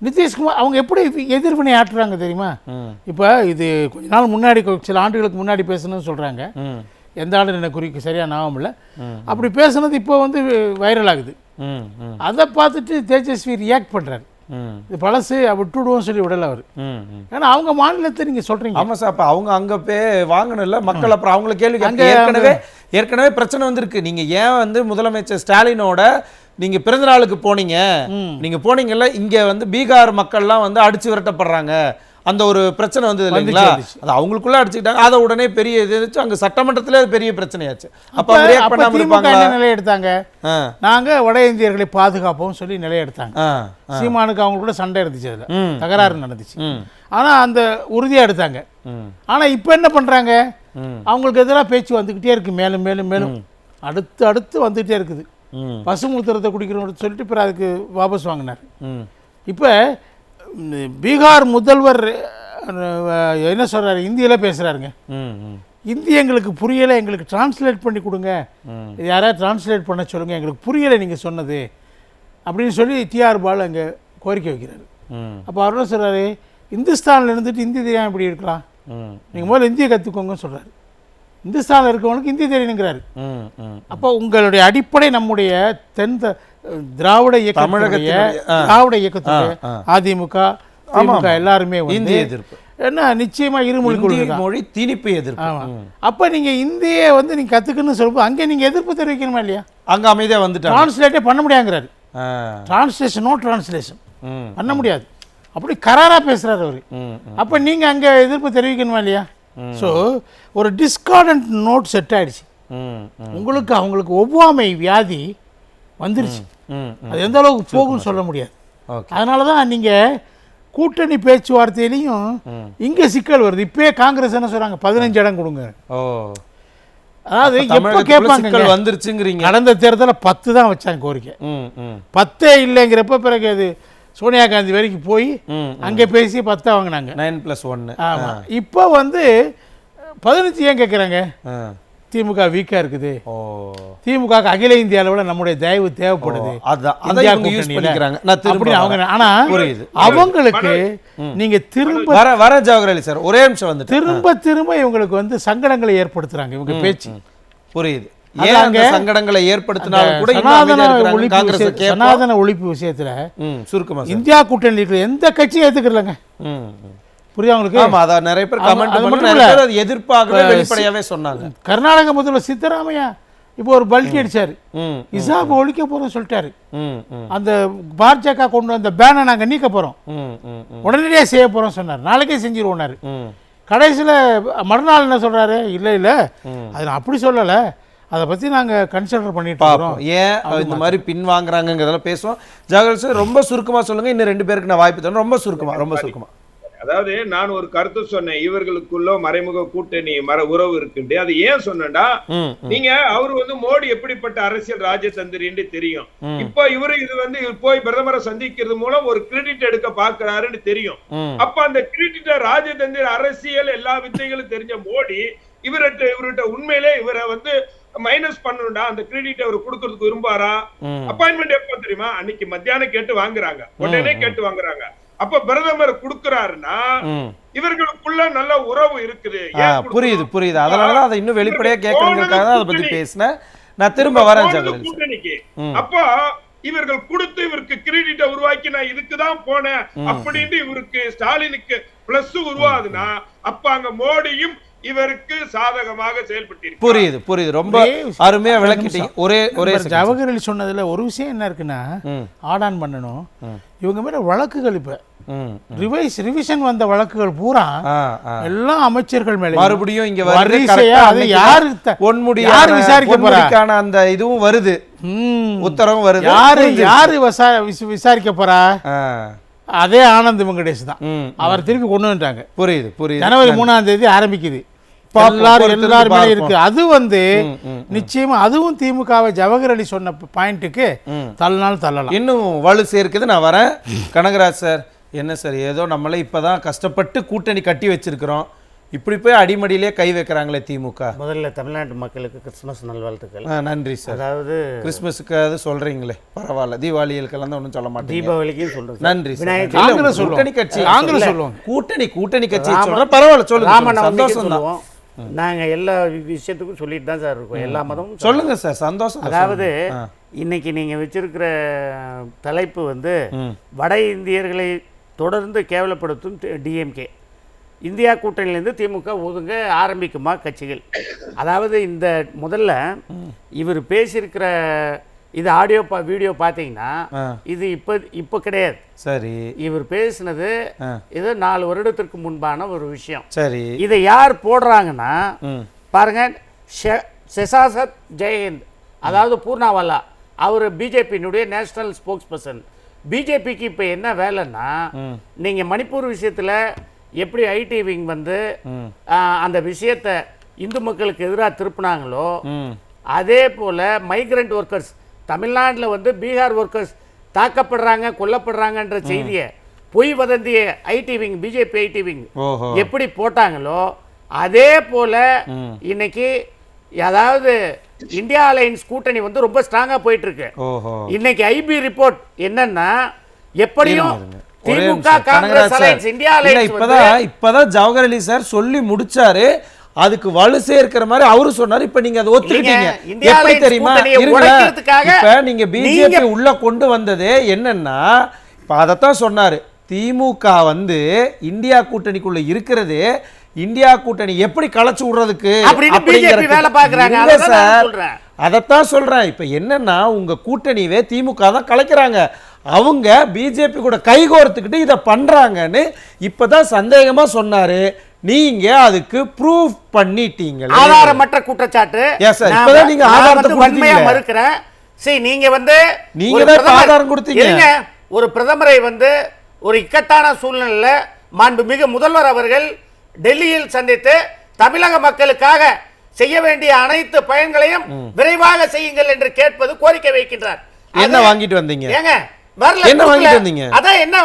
நிதிஷ்குமார் அவங்க எப்படி எதிர்வினை ஆற்றுறாங்க தெரியுமா? இப்போ இது கொஞ்ச நாள் முன்னாடி, சில ஆண்டுகளுக்கு முன்னாடி பேசணும்னு சொல்கிறாங்க. எந்த ஆண்டு எனக்கு குறிக்க சரியாக ஞாபகம் இல்லை. அப்படி பேசுனது இப்போ வந்து வைரல் ஆகுது. அதை பார்த்துட்டு தேஜஸ்வி ரியாக்ட் பண்ணுறாரு. இது பழசு விட்டுடுவோம் சொல்லி விடலை அவர். ஏன்னா அவங்க மாநிலத்தை நீங்கள் சொல்கிறீங்க. ஆமாம் சார். அப்போ அவங்க அங்கே போய் வாங்கணும்ல மக்கள். அப்புறம் அவங்கள கேள்வி ஏற்கனவே பிரச்சனை வந்திருக்கு. நீங்கள் ஏன் வந்து முதலமைச்சர் ஸ்டாலினோட நீங்கள் பிறந்த நாளுக்கு போனீங்க, நீங்கள் போனீங்கல்ல, இங்கே வந்து பீகார் மக்கள்லாம் வந்து அடிச்சு விரட்டப்படுறாங்க, அந்த ஒரு பிரச்சனை வந்தது இல்லைங்களா? அது அவங்களுக்குள்ள அடிச்சுக்கிட்டாங்க. அதை உடனே பெரிய இது அங்கே சட்டமன்றத்தில் அது பெரிய பிரச்சனையாச்சு. அப்போ நிலை எடுத்தாங்க. நாங்கள் வட இந்தியர்களை பாதுகாப்போம் சொல்லி நிலை எடுத்தாங்க. சீமானுக்கு அவங்க கூட சண்டை இருந்துச்சு, அதில் தகராறு நடந்துச்சு. ஆனால் அந்த உறுதியாக எடுத்தாங்க. ஆனால் இப்போ என்ன பண்ணுறாங்க? அவங்களுக்கு எதிராக பேச்சு வந்துக்கிட்டே இருக்கு, மேலும் மேலும் மேலும் அடுத்து வந்துக்கிட்டே இருக்குது. பசுமூத்திரத்தை குடிக்கிறோம்னு சொல்லிட்டு பிறகு அதுக்கு வாபஸ் வாங்கினார். இப்போ பீகார் முதல்வர் என்ன சொல்கிறாரு, இந்தியில் பேசுகிறாருங்க. இந்தி எங்களுக்கு புரியலை, எங்களுக்கு டிரான்ஸ்லேட் பண்ணி கொடுங்க, யாராவது டிரான்ஸ்லேட் பண்ண சொல்லுங்கள், எங்களுக்கு புரியலை நீங்கள் சொன்னது அப்படின்னு சொல்லி டிஆர் பாலு அங்கே கோரிக்கை வைக்கிறாரு. அப்போ அவர் என்ன சொல்கிறாரு, இந்துஸ்தானில் இருந்துட்டு இந்தி தெரியாமல் எப்படி இருக்கலாம், நீங்கள் முதல்ல இந்தியை கற்றுக்கோங்கன்னு சொல்கிறாரு. இந்துஸ்தானில் இருக்கவங்களுக்கு இந்தி தெரியணுங்கிறாரு. அப்போ உங்களுடைய அடிப்படை நம்முடைய திராவிட இயக்கத்துடைய அதிமுக எல்லாருமே இந்திய எதிர்ப்பு என்ன நிச்சயமா இருமொழி திணிப்பு எதிர்ப்பு. அப்போ நீங்க இந்தியை வந்து நீங்க கத்துக்கணும்னு சொல்லும்போது அங்கே நீங்க எதிர்ப்பு தெரிவிக்கணுமா இல்லையா? அங்க அமைதியா வந்துட்டு டிரான்ஸ்லேட்டே பண்ண முடியாங்கிறாரு. டிரான்ஸ்லேஷன் பண்ண முடியாது, அப்படி கராரா பேசுறாரு அவரு. அப்போ நீங்க அங்க எதிர்ப்பு தெரிவிக்கணுமா இல்லையா? ஸோ ஒரு டிஸ்கார்டன்ட் நோட் செட் ஆயிடுச்சு உங்களுக்கு. அவங்களுக்கு ஒவ்வாமை வியாதி வந்துருச்சு. அது எந்த அளவுக்கு போகும்னு சொல்ல முடியாது. அதனால தான் நீங்கள் கூட்டணி பேச்சுவார்த்தையிலையும் இங்கே சிக்கல் வருது. இப்போயே காங்கிரஸ் என்ன சொல்கிறாங்க, 15 இடம் கொடுங்க. அதாவது எப்போ கேட்பாங்க வந்துருச்சுங்கிறீங்க. கடந்த தேர்தலில் 10 தான் வச்சாங்க கோரிக்கை, 10 இல்லைங்கிறப்ப பிறகு அது சோனியா காந்தி வரைக்கும் போய் அங்கே பேசி 10 வாங்கினாங்க, 9+1. ஆமாம். இப்போ வந்து 15 ஏன் கேட்குறாங்க? திமுக வீக்கா இருக்குது. திமுக அகில இந்திய அளவில் நம்முடைய தயவு தேவைப்படுது. அவங்களுக்கு நீங்க திரும்ப வர ஜவஹர்லால் சார் ஒரே நிமிஷம் வந்து திரும்ப இவங்களுக்கு வந்து சங்கடங்களை ஏற்படுத்துறாங்க இவங்க பேச்சு. புரியுது. சங்கடங்களை ஏற்படுத்தினாலும் கூட சனாதன ஒழிப்பு விஷயத்துல சுருக்கமா இந்தியா கூட்டணி இருக்கிற எந்த கட்சியும் ஏத்துக்கலங்க. புரியுது உங்களுக்கு? ஆமா, அத நிறைய பேர் கமெண்ட் பண்ணி நிறைய பேர் அது எதிர்ப்பாகவே வெளிப்படையாவே சொன்னாங்க. கர்நாடக முதல்வர் சித்தராமையா இப்போ ஒரு பல்டி அடிச்சாரு, இசாப ஒழிக்க போறோம் சொல்லிட்டாரு. அந்த பாஜக கொண்டு வந்த பேனை நாங்க நீக்க போறோம், உடனடியே செய்ய போறோம் சொன்னார். நாளைக்கே செஞ்சிருவோம்னாரு. கடைசியில் மறுநாள் என்ன சொல்றாரு, இல்லை இல்லை அது நான் அப்படி சொல்லலை, அதை பற்றி நாங்கள் கன்சிடர் பண்ணிட்டு இருக்கோம். ஏன் இந்த மாதிரி பின் வாங்குறாங்கிறதெல்லாம் பேசுவோம். ஜவஹர்லால் சார் ரொம்ப சுருக்கமாக சொல்லுங்கள், இன்னும் 2 பேருக்கு நான் வாய்ப்பு தரேன். ரொம்ப சுருக்கமாக. அதாவது நான் ஒரு கருத்து சொன்னேன், இவர்களுக்குள்ள மறைமுக கூட்டணி உறவு இருக்குண்டு. அது ஏன் சொன்னா, நீங்க அவரு வந்து மோடி எப்படிப்பட்ட அரசியல் ராஜதந்திரின்னு தெரியும். இப்ப இவரு இது வந்து போய் பிரதமரை சந்திக்கிறது மூலம் ஒரு கிரெடிட் எடுக்க பாக்குறாருன்னு தெரியும். அப்ப அந்த கிரெடிட் ராஜதந்திர அரசியல் எல்லா வித்தைகளும் தெரிஞ்ச மோடி இவர்கிட்ட உண்மையிலே இவரை வந்து மைனஸ் பண்ணணும்டா, அந்த கிரெடிட் அவர் கொடுக்கறதுக்கு விரும்பாரா? அப்பாயின்மெண்ட் எப்ப தெரியுமா? அன்னைக்கு மத்தியானம் கேட்டு வாங்குறாங்க, உடனே கேட்டு வாங்குறாங்க. அப்ப பிரதமர் கொடுக்கிறாருன்னா இவர்களுக்குள்ள நல்ல உறவு இருக்குது. புரியுது புரியுது. அதனாலதான் அதை இன்னும் வெளிப்படையா கேட்கறதுக்காக தான் அதை பத்தி பேசினேன். நான் திரும்ப வரேன் கூட்டணிக்கு. அப்போ இவர்கள் கொடுத்து இவருக்கு கிரெடிட்டை உருவாக்கி நான் இதுக்குதான் போனேன் அப்படின்னு இவருக்கு ஸ்டாலினுக்கு பிளஸ் உருவாதுன்னா அப்ப அங்க மோடியும் இவருக்கு சாதகமாக செயல்பட்டு. புரியுது புரியுது. ரொம்ப அருமையா விளக்கிட்டீங்க. ஒரே ஜவஹர்லால் சொன்னதுல ஒரு விஷயம் என்ன இருக்குன்னா, ஆடான் பண்ணணும் இவங்க மேல வழக்குகள் இப்ப ரிவிஷன் வந்த வழக்குகள் பூரா எல்லாம் அமைச்சர்கள் மேல மறுபடியும் இங்க யாரு விசாரிக்க போறா? அந்த இதுவும் வருது, உத்தரவும் வருது. யாரு விசாரிக்க போறா? அதே ஆனந்த் வெங்கடேஷ் தான். அவர் திருப்பி கொண்டு வந்துட்டாங்க. புரியுது புரியுது. ஜனவரி 3ஆம் தேதி ஆரம்பிக்குது. எல்லாருமே இருக்கு. அது நிச்சயமா அதுவும் திமுகவை ஜவஹர்லால் சொன்ன பாயிண்ட்டுக்கு தள்ளலாம். இன்னும் வலு சேர்க்குது. நான் வரேன். கனகராஜ் சார், என்ன சார் ஏதோ நம்மளே இப்பதான் கஷ்டப்பட்டு கூட்டணி கட்டி வச்சிருக்கிறோம், இப்படி போய் அடிமடியிலே கை வைக்கிறாங்களே திமுக. முதல்ல தமிழ்நாட்டு மக்களுக்கு கிறிஸ்துமஸ் நல்வாழ்த்துக்கள். நன்றி சார். அதாவது கிறிஸ்துமஸ்க்கு அது சொல்றீங்களே, பரவாயில்ல. தீபாவளிகளுக்கெல்லாம் ஒன்றும் சொல்ல மாட்டேன். தீபாவளிக்கும் சொல்றேன். நன்றி. கூட்டணி கட்சி கூட்டணி கட்சி சொல்றேன், பரவாயில்ல சொல்லுங்க. சந்தோஷம் தான். நாங்க எல்லா விஷயத்துக்கும் சொல்லிட்டு தான் சார் இருக்கோம், எல்லா மதமும். சொல்லுங்க சார், சந்தோஷம். அதாவது இன்னைக்கு நீங்க வச்சிருக்கிற தலைப்பு வட இந்தியர்களை தொடர்ந்து கேவலப்படுத்தும் டிஎம்கே, இந்தியா கூட்டணியிலேருந்து திமுக ஒதுங்க ஆரம்பிக்குமா கட்சிகள். அதாவது இந்த முதல்ல இவர் பேசியிருக்கிற இது ஆடியோ வீடியோ பார்த்தீங்கன்னா இது இப்போ கிடையாது. சரி, இவர் பேசினது இது 4 வருடத்திற்கு முன்பான ஒரு விஷயம். சரி, இதை யார் போடுறாங்கன்னா பாருங்க, ஷெசாசத் ஜெயஹிந்த், அதாவது பூர்ணாவாலா, அவர் பிஜேபியினுடைய நேஷனல் ஸ்போக்ஸ் பர்சன். பிஜேபிக்கு இப்போ என்ன வேலைன்னா, நீங்கள் மணிப்பூர் விஷயத்தில் எப்படி ஐடி விங் அந்த விஷயத்தை இந்து மக்களுக்கு எதிராக திருப்பினாங்களோ அதே போல் மைக்ரண்ட் ஒர்க்கர்ஸ் தமிழ்நாட்டில் பீகார் ஒர்க்கர்ஸ் தாக்கப்படுறாங்க, கொல்லப்படுறாங்கன்ற செய்தியை பொய் வதந்திய IT wing, BJP IT wing எப்படி போட்டாங்களோ அதே போல இன்னைக்கு அதாவது இந்தியா அலையன்ஸ் கூட்டணி ரொம்ப ஸ்ட்ராங்கா போயிட்டு இருக்கு. இன்னைக்கு ஐபி ரிப்போர்ட் என்னன்னா, எப்படியும் திமுக காங்கிரஸ் அலையன்ஸ் இந்தியா அலையன்ஸ் இப்பதான் ஜவஹர்லால் சார் சொல்லி முடிச்சாரு. அதுக்கு வலு சேர்க்கிற மாதிரி அவரு சொன்னாரு. இப்ப நீங்க அதை ஒத்துக்கிட்டீங்க. எப்படி தெரியுமா, இப்ப நீங்க பிஜேபி உள்ள கொண்டு வந்தது என்னன்னா, இப்ப அதத்தான் சொன்னாரு. திமுக இந்தியா கூட்டணிக்குள்ள இருக்கிறது, இந்தியா கூட்டணி எப்படி கலைச்சு விடுறதுக்கு அதத்தான் சொல்றேன். இப்ப என்னன்னா, உங்க கூட்டணியவே திமுக தான் கலைக்கிறாங்க. அவங்க பிஜேபி கூட கைகோர்த்துக்கிட்டு இதை பண்றாங்கன்னு இப்பதான் சந்தேகமா சொன்னாரு. நீங்க அதுக்கு ப்ரூஃப் பண்ணிட்டீங்க. ஆதாரமற்ற குற்றச்சாட்டு. இப்பதான் நீங்க ஆதாரத்தை உண்மையா மறுக்கிறேன். சரி, நீங்க தான் ஆதாரம் கொடுத்தீங்க. ஒரு பிரதமரை ஒரு இக்கட்டான சூழ்நிலையில மாண்புமிகு முதல்வர் அவர்கள் டெல்லியில் சந்தித்து தமிழக மக்களுக்காக செய்ய வேண்டிய அனைத்து பயன்களையும் விரைவாக செய்யுங்கள் என்று கேட்பது கோரிக்கை வைக்கின்றார். என்ன வாங்கிட்டு வந்தீங்க? ஏங்க வரல, என்ன வாங்கிட்டு வந்தீங்க? அதான் என்ன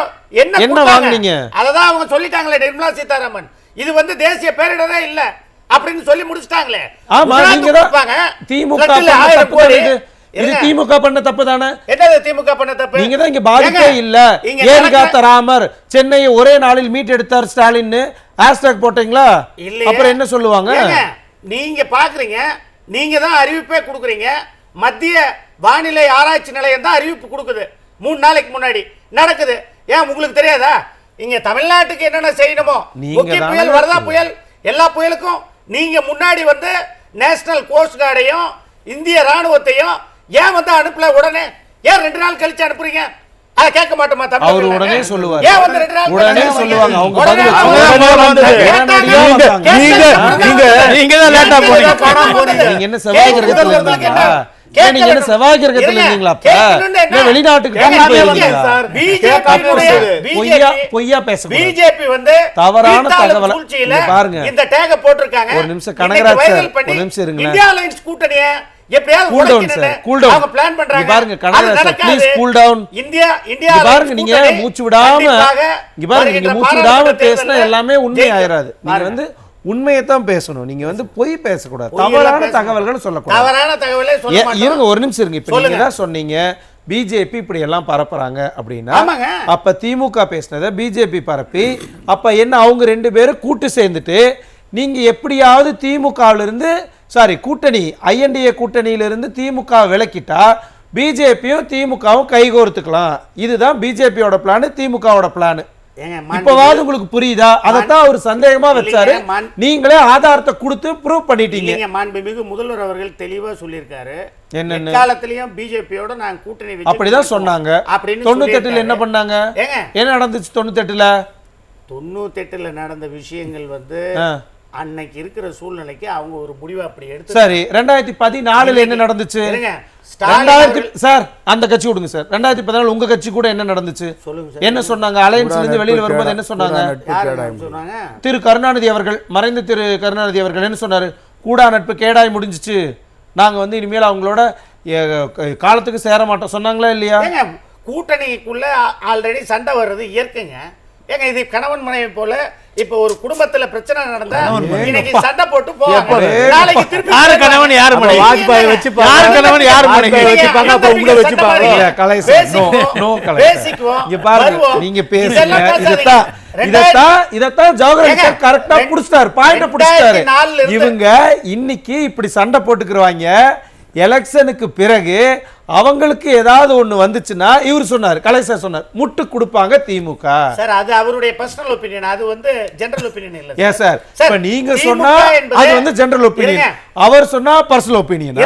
வாங்குனீங்க? அததான் அவங்க சொல்லிட்டாங்களே, நிர்மலா சீதாராமன் இது தேசிய பேரிடரே இல்ல அப்படின்னு சொல்லி முடிச்சிட்டாங்களே. ஆமா, நீங்க தான் திமுக இது திமுக பண்ண தப்பு தானே? என்னது திமுக பண்ண தப்பு? நீங்க தான் இங்க பாதிப்பே இல்ல, ஏரிகாத்த ராமர் சென்னையை ஒரே நாளில் மீட் எடுத்தார் ஸ்டாலின் ஹேஷ்டேக் போட்டீங்களா? அப்புறம் என்ன சொல்லுவாங்க? நீங்க பாக்குறீங்க, நீங்க தான் அறிவிப்பே கொடுக்குறீங்க. மத்திய வானிலை ஆராய்ச்சி நிலையம் தான் அறிவிப்பு கொடுக்குது. 3 நாளைக்கு முன்னாடி நடக்குது. ஏன் உங்களுக்கு தெரியாதா? இங்க தமிழ்நாட்டுக்கு என்னென்ன செய்யணுமோ, முக்கிய புயல், வரதா புயல், எல்லா புயலுக்கும் நீங்க முன்னாடி நேஷனல் கோஸ்ட் கார்டையும் இந்திய ராணுவத்தையும் ஏன் அனுப்பல? உடனே ஏன் 2 நாள் கழிச்சு அனுப்புறீங்க? அத கேட்க மாட்டோமா? அவர் உடனே சொல்லுவார். ஏன் 2 நாள் உடனே சொல்லுவாங்க. அவங்க பதில் நீங்க தான் லேட்டா போறீங்க. நீங்க என்ன செவ்வாய் கிரகத்துல இருக்கீங்களா? நீங்க என்ன செவ்வாய் கிரகத்துல இருக்கீங்களா? அப்ப வெளிநாட்டுக்கு பொய்யா பேச பிஜேபி தவறான தகவல் பாருங்க. இந்த டேக போட்டுருக்காங்க. ஒரு நிமிஷம் கனகராஜ் சார், ஒரு நிமிஷம் இருங்க. இந்தியா அலையன்ஸ் கூட்டணியை cool down sir, cool down. அவங்க பிளான் பண்றாங்க. பாருங்க Kanagaraj sir, please cool down. India பாருங்க, நீங்க மூச்சு விடாம இங்க பாருங்க, நீங்க மூச்சு விடாம பேசினா எல்லாமே உண்மை ஆயிராது. நீங்க உண்மையை தான் பேசணும். நீங்க வந்து பொய் பேசக்கூடாது, பொய்யெல்லாம் தவறான பேசக்கூடாது. தகவல்கள் சொல்லக்கூடாது. தவறான தகவலே சொல்ல மாட்டோம். இருங்க ஒரு நிமிஷம் இருங்க. இப்ப சொல்லுங்க. நீங்க தான் சொன்னீங்க பிஜேபி இப்படி எல்லாம் பரப்புறாங்க அப்படின்னா, ஆமாங்க. அப்ப திமுக பேசினதை பிஜேபி பரப்பி, அப்ப என்ன அவங்க 2 பேரும் கூட்டு சேர்ந்துட்டு நீங்க எப்படியாவது திமுகவில இருந்து கூட்டணி INDA கூட்டணியில இருந்து திமுக விலக்கிட்டா பிஜேபியும் திமுகவும் கைகோர்த்துக்கலாம். இதுதான் பிஜேபியோட பிளான், திமுகவோட பிளான். இப்பவாவது உங்களுக்கு புரியுதா? அதத்தான் அவர் சந்தேகமா வச்சாரு. நீங்களே ஆதாரத்தை கொடுத்து ப்ரூவ் பண்ணிட்டீங்க. மாண்புமிகு முதல்வர் அவர்கள் தெளிவா சொல்லியிருக்காரு, என்னன்னு காலத்திலயும் பிஜேபியோட நான் கூட்டணி வச்சு அப்படிதான் சொன்னாங்க. 98ல என்ன பண்ணாங்க? என்ன நடந்துச்சு 98ல? 98ல நடந்த விஷயங்கள் வந்து அன்னைக்கு இருக்கிற சூழ்நிலைக்கு அவங்க ஒரு முடிவை அப்படி எடுத்து. சரி, 2014ல என்ன நடந்துச்சு? சார் அந்த கட்சி விடுங்க சார். 2014 உங்க கட்சி கூட என்ன நடந்துச்சு சொல்லுங்க. என்ன சொன்னாங்க? அலையன்ஸ்ல இருந்து வெளியில வரும்போது என்ன சொன்னாங்க? திரு கருணாநிதி அவர்கள், மறைந்த திரு கருணாநிதி அவர்கள் என்ன சொன்னாரு? கூடா நட்பு கேடாய் முடிஞ்சிச்சு, நாங்க வந்து இனிமேல் அவங்களோட காலத்துக்கு சேர மாட்டோம் சொன்னாங்களா இல்லையா? கூட்டணிக்குள்ள ஆல்ரெடி சண்டை வர்றது இயற்கைங்க. ஏங்க இது கணவன் மனைவி போல. இப்ப ஒரு குடும்பத்துல பிரச்சனை நடந்தா இன்னைக்கு சண்டை போட்டு போவாங்க, நாளைக்கு திருப்பி யாரு கணவன் யாரு மனைவி வாஜ்பாய் வச்சு யாரு கணவன் யாரு மனைவி வச்சுப்பாங்க, அப்ப உங்களை வச்சுப்பாங்க. இல்ல கலைசர், நோ கலைசர், இங்க பாருங்க, நீங்க பேசுங்க. இதத்தான் ஜவஹர் சார் கரெக்ட்டா புடிச்சாரு, பாயிண்ட புடிச்சாரு. இவங்க இன்னைக்கு இப்படி சண்டை போட்டுக்குறாங்க. எலெக்ஷனுக்கு பிறகு அவங்களுக்கு ஏதாவது ஒண்ணு வந்துச்சுன்னா இவர் சொன்னார், கலைசர் சொன்னார், முட்டு கொடுப்பாங்க திமுக. சார் அது அவருடைய பர்சனல் ஒபினியன், அது வந்து ஜெனரல் ஒபினியன் இல்ல. ஏன் சார்? இப்ப நீங்க சொன்னா அது வந்து ஜெனரல் ஒபினியன், அவர் சொன்னா பர்சனல் ஒபினியன்.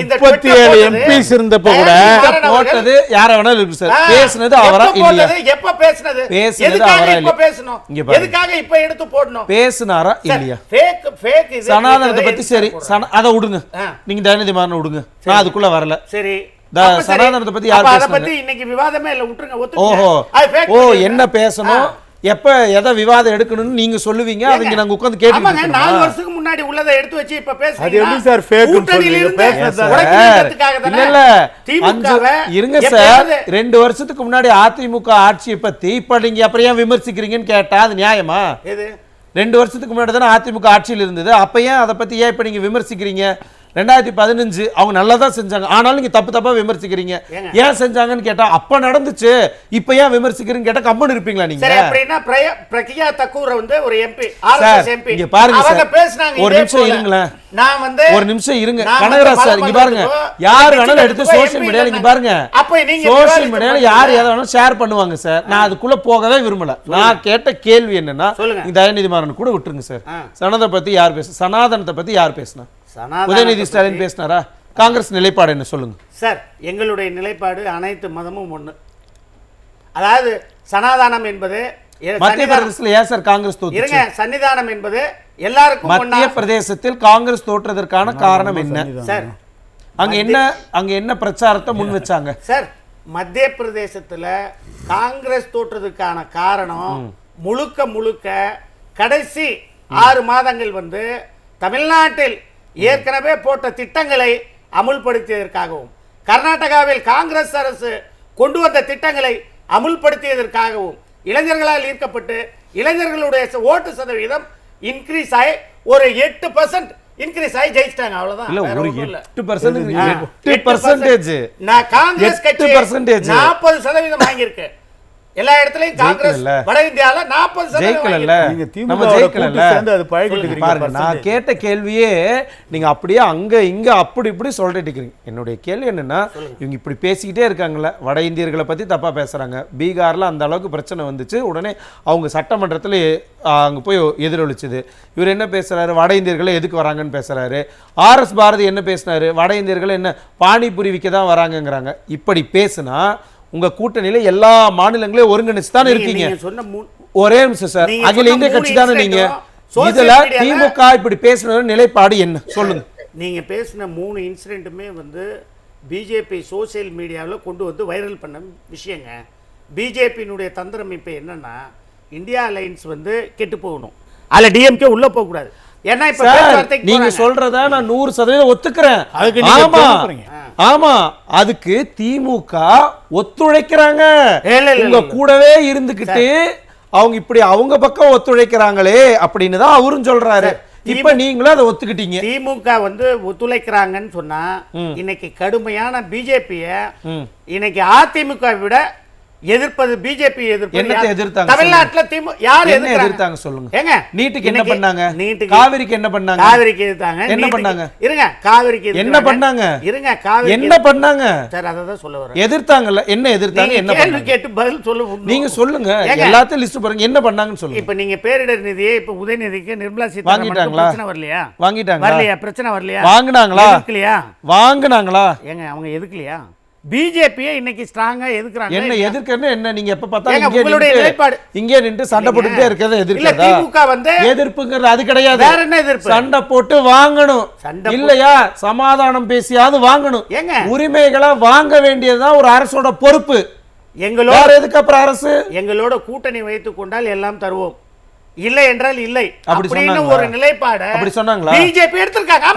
இந்த 37 எம்பிஸ் இருந்தப்ப கூட போட்டது யார வேணாலும் இருக்கு சார். பேசுனது அவரா இல்லையா? எப்ப பேசுனது? பேசுனது அவரா இல்லையா? பேசணும். எதுக்காக இப்ப எடுத்து போடணும்? பேசுனாரா இல்லையா? ஃபேக் இது. சனாதனத்தை பத்தி சரி, அத விடுங்க. நீங்க தயநிதி மாறன விடுங்க, நான் அதுக்குள்ள வரல. சரி, சனாதனத்தை பத்தி யார் பேசுனாங்க? அத பத்தி இன்னைக்கு விவாதமே இல்ல, விட்டுருங்க. ஓஹோ, என்ன பேசணும், எப்ப எதை விவாதம் எடுக்கணும்னு நீங்க சொல்லுவீங்க, அவங்க நாங்க உட்கார்ந்து கேட்டுட்டு இருக்கோம். 4 வருஷத்துக்கு முன்னாடி உள்ளதை எடுத்து வச்சு இப்ப பேசுறீங்க. அது எப்படி சார் ஃபேக் சொல்றீங்க? இல்ல இருங்க சார், 2 வருஷத்துக்கு முன்னாடி அதிமுக ஆட்சியை பத்தி இப்ப நீங்க அப்புறம் ஏன் விமர்சிக்கிறீங்கன்னு கேட்டா அது நியாயமா? 2 வருஷத்துக்கு முன்னாடி தானே அதிமுக ஆட்சியில் இருந்தது, அப்ப ஏன் அதை பத்தி ஏன் இப்ப நீங்க விமர்சிக்கிறீங்க? 2015 அவங்க நல்லா தான் செஞ்சாங்க, ஆனாலும் நீங்க தப்பா விமர்சிக்கிறீங்க. ஏன் செஞ்சாங்கன்னு கேட்டா அப்ப நடந்துச்சு, இப்ப ஏன் விமர்சிக்கிறீங்கன்னு கேட்டா கம்மன் இருப்பீங்களா நீங்க? சரி, அப்படினா பிரக்யா தக்கூர் வந்து ஒரு எம்பி, ஆர்எஸ்எஸ் எம்பி, இங்க பாருங்க அவங்க சார், பேசுனாங்க. ஒரு நிமிஷம் இருங்களேன், நான் வந்து ஒரு நிமிஷம் இருங்க கனகராஜ் சார். இங்க பாருங்க, யார் வேணாலும் எடுத்து சோஷியல் மீடியால இங்க பாருங்க, சோஷியல் மீடியால யார் எதை வேணாலும் ஷேர் பண்ணுவாங்க சார். நான் அதுக்குள்ள போகவே விரும்பல. நான் கேட்ட கேள்வி என்னன்னா, இந்த தயநிதி மாறன் கூட விட்டுருங்க சார். சனாதனத்தை பத்தி யார் பேச, சனாதனத்தை பத்தி யார் பேசினா? உதயநிதி ஸ்டாலின் பேசினாரா? காங்கிரஸ் நிலைப்பாடு என்ன சொல்லுங்க சார்? எங்களுடைய நிலைப்பாடு அனைத்து மதமும் ஒண்ணு. அதாவது சனாதானம் என்பது மத்திய பிரதேசத்தில் ஏன் சார் காங்கிரஸ் தோற்று? இருங்க, சன்னிதானம் என்பது எல்லாருக்கும் ஒண்ணா. மத்திய பிரதேசத்தில் காங்கிரஸ் தோற்றதற்கான காரணம் என்ன சார்? அங்க என்ன பிரச்சாரத்தை முன் வச்சாங்க சார்? மத்திய பிரதேசத்துல காங்கிரஸ் தோற்றதுக்கான காரணம் முழுக்க கடைசி 6 மாதங்கள் வந்து தமிழ்நாட்டில் ஏற்கனவே போட்ட திட்டங்களை அமுல்படுத்தியதற்காகவும், கர்நாடகாவில் காங்கிரஸ் அரசு கொண்டு வந்த திட்டங்களை அமுல்படுத்தியதற்காகவும் இளைஞர்களால் ஈர்க்கப்பட்டு இளைஞர்களுடைய ஓட்டு சதவீதம் இன்க்ரீஸ் ஆகி ஒரு 8% இன்க்ரீஸ் ஆகி ஜெயிச்சிட்டாங்க. அவ்வளவுதான். இல்ல, ஒரு 8%. நான் காங்கிரஸ் கட்சி 40% வாங்கியிருக்கு. எல்லா இடத்துலயும் காங்கிரஸ் வட இந்தியால 40% பாருங்க. நான் கேட்ட கேள்வியே நீங்க அப்படியே அங்க இங்க அப்படி இப்படி சொல்லிட்டு இருக்கீங்க. என்னுடைய கேள்வி என்னன்னா, இவங்க இப்படி பேசிக்கிட்டே இருக்காங்கல்ல, வட இந்தியர்களை பத்தி தப்பா பேசுறாங்க. பீகார்ல அந்த அளவுக்கு பிரச்சனை வந்துச்சு, உடனே அவங்க சட்டமன்றத்தில் அங்க போய் எதிரொலிச்சுது. இவர் என்ன பேசுறாரு? வட இந்தியர்களை எதுக்கு வராங்கன்னு பேசுறாரு. RS பாரதி என்ன பேசினாரு? வட இந்தியர்கள் என்ன பானிபூரி விற்க தான் வராங்கங்கிறாங்க. இப்படி பேசுனா உங்க கூட்டணியில எல்லா மாநிலங்களையும் ஒருங்கிணைச்சு தானே இருக்கீங்க. ஒரே நிமிஷம் சார், அகில இந்திய கட்சி தானே நீங்க. இதுல திமுக இப்படி பேசுன நிலைப்பாடு என்ன சொல்லுங்க? நீங்க பேசின 3 இன்சிடென்ட்டுமே வந்து பிஜேபி சோசியல் மீடியாவில் கொண்டு வந்து வைரல் பண்ண விஷயங்க. பிஜேபியினுடைய தந்திரம் இப்போ என்னன்னா, இந்தியா அலையன்ஸ் வந்து கெட்டு போகணும், அதில் டிஎம்கே உள்ள போகக்கூடாது. ஏன்னா இப்ப நீங்க சொல்றத நான் 100% ஒத்துக்கிறேன். ஆமா, அதுக்கு திமுக ஒத்துழைக்கிறாங்க. உங்க கூடவே இருந்துகிட்டு அவங்க இப்படி அவங்க பக்கம் ஒத்துழைக்கிறாங்களே அப்படின்னு தான் அவரும் சொல்றாரு. இப்ப நீங்களும் அதை ஒத்துக்கிட்டீங்க. திமுக வந்து ஒத்துழைக்கிறாங்கன்னு சொன்னா இன்னைக்கு கடுமையான பிஜேபிய இன்னைக்கு அதிமுக விட எதிர்ப்பது பிஜேபி எதிர்த்தாங்க. தமிழ்நாட்டுல யார் எதிர்த்தாங்க சொல்லுங்க. ஏங்க நீட்டுக்கு என்ன பண்ணாங்க? நீட்டுக்கு காவிரிக்கு என்ன பண்ணாங்க? காவிரிக்கு எதிர்த்தாங்க. என்ன பண்ணாங்க? இருங்க, காவிரிக்கு என்ன பண்ணாங்க? இருங்க, காவிரி என்ன பண்ணாங்க? சார் அததான் சொல்ல வரேன். எதிர்த்தாங்கல்ல, என்ன எதிர்த்தாங்க? என்ன பண்ணாங்க? கேட்டு பதில் சொல்லுங்க. நீங்க சொல்லுங்க, எல்லாத்தையும் லிஸ்ட் பாருங்க, என்ன பண்ணாங்கன்னு சொல்லுங்க. இப்ப நீங்க பேரிடர் நிதியை இப்ப உதயநிதிக்கு நிர்மலா சீதாராமன் வாங்கிட்டாங்களா? பிரச்சனை வரலையா? வாங்கிட்டாங்களா? வரலையா? பிரச்சனை வரலையா? வாங்குனாங்களா? எதுக்கலையா? வாங்குனாங்களா? ஏங்க அவங்க எதுக்கலையா? பிஜேபியை இன்னைக்கு ஸ்ட்ராங்கா எதுக்குறாங்க. என்ன எதிர்க்கன்னு என்ன? நீங்க எப்ப பார்த்தா உங்களுடைய நிலைப்பாடு இங்கே நின்று சண்டை போட்டுட்டே இருக்கறத இல்ல, எதிர்க்கறதா? திமுக வந்து எதிர்ப்புங்கிறது அது கிடையாது. வேற என்ன எதிர்ப்பு? சண்டை போட்டு வாங்கணும். இல்லையா சமாதானம் பேசியாவது வாங்கணும். ஏங்க உரிமைகளை வாங்க வேண்டியதுதான் ஒரு அரசோட பொறுப்பு. எங்களோட எதுக்கு அப்புறம் அரசு எங்களோட கூட்டணி வைத்துக் கொண்டால் எல்லாம் தருவோம், இல்லை என்றால் இல்லை அப்படி அப்படின்னு ஒரு நிலைப்பாடு அப்படி சொன்னாங்களா? பிஜேபி எடுத்திருக்காங்க.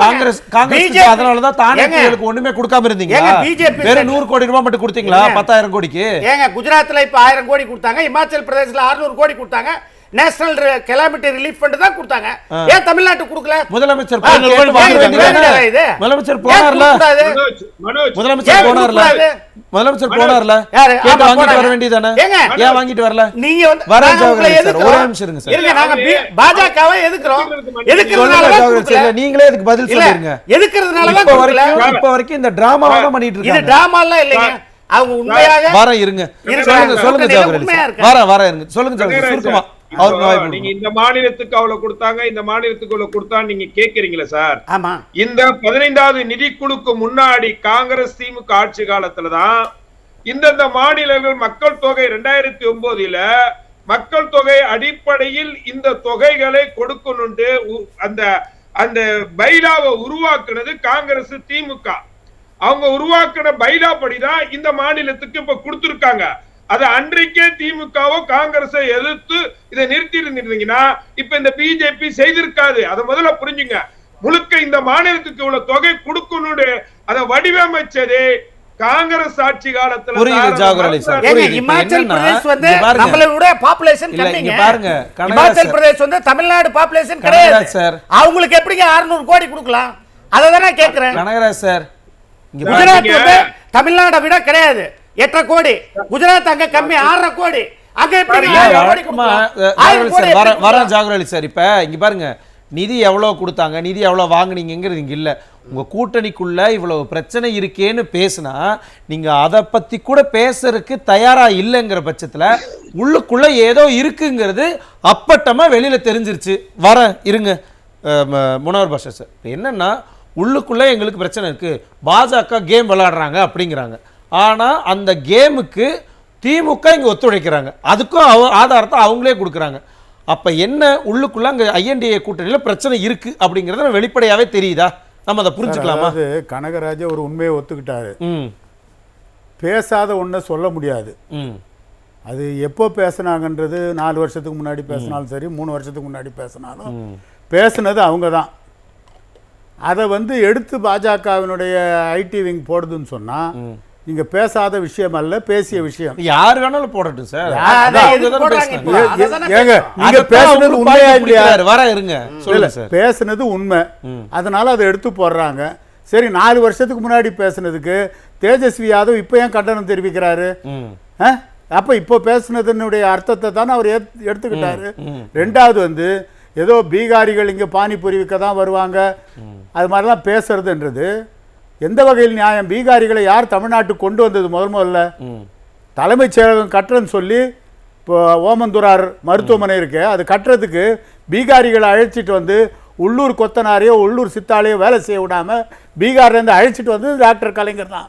காங்கிரஸ் அதனால தான் தானேங்களுக்கு ஒண்ணுமே கொடுக்காம இருந்தீங்க. பிஜேபி வேற 100 கோடி ரூபாய் மட்டும் கொடுத்தீங்களா? 10,000 கோடிக்கு. ஏங்க குஜராத்ல இப்ப 1000 கோடி கொடுத்தாங்க, இமாச்சல் பிரதேசல 600 கோடி கொடுத்தாங்க, நேஷனல் கெலாமிட்டி ரிலீஃப் ஃபண்ட் தான் கொடுத்தாங்க. ஏன் தமிழ்நாட்டுக்கு கொடுக்கல? முதலமைச்சர் முதலமைச்சர் போனார்ல. மனோஜ் முதலமைச்சர் போனார்ல. முதலமைச்சர் போனார்ல. கேட்டு வாங்கிட்டு வர வேண்டியதானே? ஏன் வாங்கிட்டு வரல? நீங்க வந்து வரேன் சார், ஒரே நிமிஷம் இருங்க சார். இருங்க, நாங்க பாஜகவை எதுக்குறோம். எதுக்குறதுனால சொல்லுங்க, நீங்களே இதுக்கு பதில் சொல்லுங்க. எதுக்குறதுனால தான் இப்ப வரைக்கும் இந்த டிராமாவா தான் பண்ணிட்டு இருக்காங்க. இது டிராமா எல்லாம் இல்லைங்க, அவங்க உண்மையாக வர இருங்க. சொல்லுங்க ஜாகர், வர இருங்க. சொல்லுங்க ஜாகர், சுருக்கமா. நீங்க இந்த மாநிலத்துக்கு அவ்வளவு கொடுத்தாங்க, இந்த மாநிலத்துக்கு அவ்வளவு கொடுத்தான்னு நீங்க கேக்குறீங்களா சார்? ஆமா. இந்த 15வது நிதிக்குழுக்கு முன்னாடி காங்கிரஸ் திமுக ஆட்சி காலத்துலதான் இந்தந்த மாநிலங்கள் மக்கள் தொகை 2009ல மக்கள் தொகை அடிப்படையில் இந்த தொகைகளை கொடுக்கணும்னு அந்த அந்த பைலாவை உருவாக்குனது காங்கிரஸ் திமுக. அவங்க உருவாக்குன பைலா படிதான் இந்த மாநிலத்துக்கு இப்ப கொடுத்திருக்காங்க. அது அன்றைக்கே திமுகவோ காங்கிரஸை எதிர்த்து இதை நிறுத்தி இருந்தீங்கன்னா இப்ப இந்த பிஜேபி செய்திருக்காது. அதை முதல்ல புரிஞ்சுங்க. முழுக்க இந்த மாநிலத்துக்கு இவ்வளவு தொகை கொடுக்கணும்னு அதை வடிவமைச்சதே காங்கிரஸ் ஆட்சி காலத்துல. இமாச்சல் பிரதேஷ் வந்து நம்மளோட பாப்புலேஷன் கம்மிங்க. பாருங்க, இமாச்சல் பிரதேஷ் வந்து தமிழ்நாடு பாப்புலேஷன் கிடையாது சார். அவங்களுக்கு எப்படிங்க 600 கோடி கொடுக்கலாம்? அதை தானே கேக்குறேன். கனகராஜ் சார், குஜராத் வந்து தமிழ்நாடை விட கிடையாது 8 கோடி. குஜராத் அங்க கம்மி 6 கோடி. அங்க எப்படி வர ஜாகர் சார். இப்ப இங்க பாருங்க, நிதி எவ்வளவு கொடுத்தாங்க, நிதி எவ்வளவு வாங்குனீங்கிறது இங்க இல்ல. உங்க கூட்டணிக்குள்ள இவ்வளவு பிரச்சனை இருக்கேன்னு பேசினா நீங்க அதை பத்தி கூட பேசுறதுக்கு தயாரா இல்லைங்கிற பட்சத்துல உள்ளுக்குள்ள ஏதோ இருக்குங்கிறது அப்பட்டமா வெளியில தெரிஞ்சிருச்சு. வர இருங்க முனவர் பாஷா சார். என்னன்னா உள்ளுக்குள்ள எங்களுக்கு பிரச்சனை இருக்கு, பாஜக கேம் விளையாடுறாங்க அப்படிங்கிறாங்க. ஆனா அந்த கேமுக்கு திமுக இங்க ஒத்துழைக்கிறாங்க, அதுக்கும் ஆதாரத்தை அவங்களே கொடுக்குறாங்க. அப்ப என்ன உள்ளுக்குள்ள அங்க ஐஎன்டிஏ கூட்டணியில பிரச்சனை இருக்கு அப்படிங்கறது வெளிப்படையாவே தெரியுதா? நம்ம அதை புரிஞ்சுக்கலாமா? கனகராஜ ஒரு உண்மையை ஒத்துக்கிட்டாரு. பேசாத ஒன்றை சொல்ல முடியாது. அது எப்போ பேசினாங்கன்றது 4 வருஷத்துக்கு முன்னாடி பேசினாலும் சரி, 3 வருஷத்துக்கு முன்னாடி பேசினாலும் பேசுனது அவங்க தான். அதை வந்து எடுத்து பாஜகவினுடைய ஐடி விங் போடுதுன்னு சொன்னா நீங்க பேசாத விஷயம் அல்ல, பேசிய விஷயம். யார் வேணாலும் போடட்டும் சார். ஏங்க நீங்க பேசுனது உண்மையா இல்லையா? வர இருங்க, சொல்லுங்க சார். பேசுனது உண்மை, அதனால அதை எடுத்து போடுறாங்க. சரி, 4 வருஷத்துக்கு முன்னாடி பேசுனதுக்கு தேஜஸ்வி யாதவ் இப்ப ஏன் கண்டனம் தெரிவிக்கிறாரு? அப்ப இப்போ பேசுனதுன்னுடைய அர்த்தத்தை தானே அவர் எடுத்துக்கிட்டாரு. ரெண்டாவது வந்து ஏதோ பீகாரிகள் இங்க பானிபூரி விற்க தான் வருவாங்க, அது மாதிரிலாம் பேசுறதுன்றது எந்த வகையில் நியாயம்? பீகாரிகளை யார் தமிழ்நாட்டுக்கு கொண்டு வந்தது? முதல்ல தலைமைச் செயலகம் கட்டுறன்னு சொல்லி இப்போ ஓமந்துரார் மருத்துவமனை இருக்கு, அது கட்டுறதுக்கு பீகாரிகளை அழைச்சிட்டு வந்து உள்ளூர் கொத்தனாரையோ உள்ளூர் சித்தாலையோ வேலை செய்ய விடாம பீகார்லேருந்து அழைச்சிட்டு வந்து டாக்டர் கலைஞர் தான்,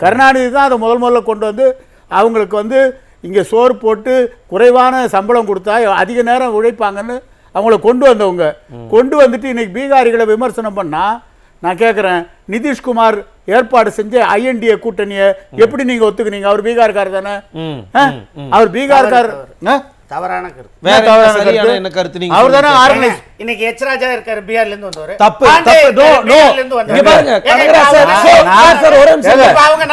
கருணாநிதி தான் அதை முதல்ல கொண்டு வந்து அவங்களுக்கு வந்து இங்கே சோறு போட்டு குறைவான சம்பளம் கொடுத்தா அதிக நேரம் உழைப்பாங்கன்னு அவங்கள கொண்டு வந்தவங்க. கொண்டு வந்துட்டு இன்னைக்கு பீகாரிகளை விமர்சனம் பண்ணா நான் கேட்குறேன், நிதிஷ்குமார் ஏற்பாடு செஞ்ச ஐஎன்டிஏ கூட்டணியை எப்படி நீங்க ஒத்துக்குனீங்க? அவர் பீகார்கார் தானே, அவர் பீகார்கார். தவறான கருத்து. அவர் தானே ஆர்கனைஸ். இன்னைக்கு எச் ராஜா இருக்காரு, பீகார்ல இருந்து வந்தவர். தப்பு தப்பு. நோ இங்க பாருங்க கனகராஜ் சார், ஒரு நிமிஷம்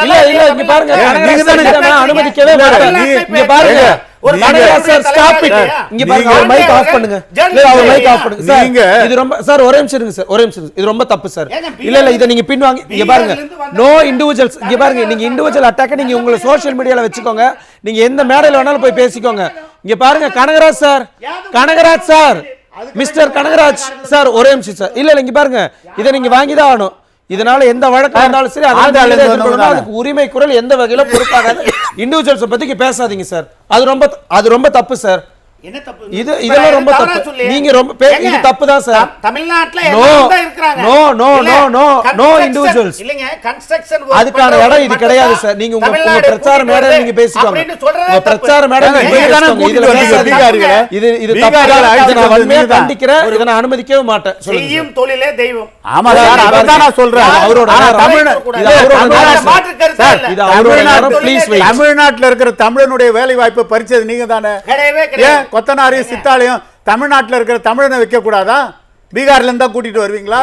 இல்ல இங்க பாருங்க, கனகராஜ் சார் நான் அனுமதிக்கவே மாட்டேன். இங்க பாருங்க ஒரு கனகராஜ் சார் ஸ்டாப் இட். இங்க பாருங்க, அவர் மைக் ஆஃப் பண்ணுங்க. இல்ல அவர் மைக் ஆஃப் பண்ணுங்க சார். இது ரொம்ப சார் ஒரே நிமிஷம் இருங்க சார், ஒரே நிமிஷம். இது ரொம்ப தப்பு சார். இல்ல இத நீங்க பின்வாங்க. இங்க பாருங்க, நோ இண்டிவிஜுவல்ஸ். இங்க பாருங்க, நீங்க இண்டிவிஜுவல் அட்டாக் நீங்க உங்க சோஷியல் மீடியால வெச்சுக்கோங்க. நீங்க எந்த மேடையில வேணாலும் போய் பேசிக்கோங்க. இங்க பாருங்க Kanagaraj sir, Kanagaraj sir, mister Kanagaraj sir ஒரே நிமிஷம் சார். இல்ல இங்க பாருங்க, இத நீங்க வாங்கி தான் ஆகணும். இதனால எந்த வழக்கம் வந்தாலும் சரி அதுக்கு உரிமை குரல் எந்த வகையில பொறுப்பாகாது. இண்டிவிஜுவல்ஸ் பத்தி பேசாதீங்க சார். அது ரொம்ப தப்பு சார். என்ன தப்பு? இதெல்லாம் ரொம்ப தப்பு. நீங்க ரொம்ப இது தப்பு தான் சார். தமிழ்நாட்டுல நோ இண்டிவிஜுவல்ஸ். இல்லங்க கன்ஸ்ட்ரக்ஷன் அதுக்கான இடம் இது கிடையாது சார். நீங்க உங்க பிரச்சார மேடையில நீங்க பேசிக்கோங்க. உங்க பிரச்சார மேடையில நீங்க பேசிக்கோங்க. இதுல பேசாதீங்க. இது தப்பு. நான் வன்மையா கண்டிக்கிறேன். இத நான் அனுமதிக்கவே மாட்டேன். செய்யும் தொழிலே தெய்வம். ஆமா சார், அதான் நான் சொல்றேன். அவரோட தமிழ்நாட்டுல இருக்கிற தமிழனுடைய வேலை வாய்ப்பை பறிச்சது நீங்க தானே. கிடையவே கிடையாது. கொத்தனாரையும் சித்தாளையும் தமிழ்நாட்டுல இருக்கிற தமிழனை வைக்க கூடாதா? பீகார்ல இருந்தா கூட்டிட்டு வருவீங்களா?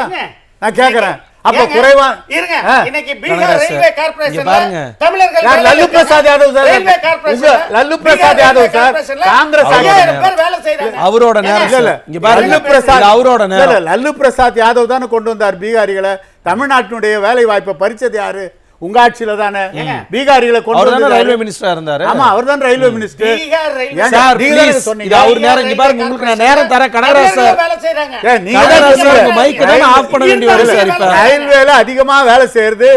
நான் கேக்குறேன். அப்ப குறைவா இருங்க. இன்னைக்கு பீகார் ரயில்வே கார்ப்பரேஷன் பாருங்க, தமிழர்கள் Lalu Prasad Yadav sir, railway corporation Lalu Prasad Yadav sir Congress பேர் வேலை செய்றாங்க. அவரோட நேரம் இங்க பாருங்க, லல்லு பிரசாத் அவரோட நேரம். லல்லு பிரசாத் யாதவ் தானே கொண்டு வந்தார் பீகாரிகளை. தமிழ்நாட்டினுடைய வேலை வாய்ப்பை பறிச்சது யாரு? உங்க ஆட்சியில தானே பீகாரிகளை கொண்டு அவர் வந்து ரயில்வே மினிஸ்டரா இருந்தாரு. ஆமா, அவர்தான் railway minister. Bihar railway sir please, இது அவர் நேரம். இங்க பாருங்க, உங்களுக்கு நான் நேரம் தரேன். கனகராஜ் சார் வேலை செய்றாங்க. கனகராஜ் சார் உங்க மைக் தான் ஆஃப் பண்ண வேண்டிய வரும் சார். இப்ப ரயில்வேல அதிகமா வேலை செய்யறது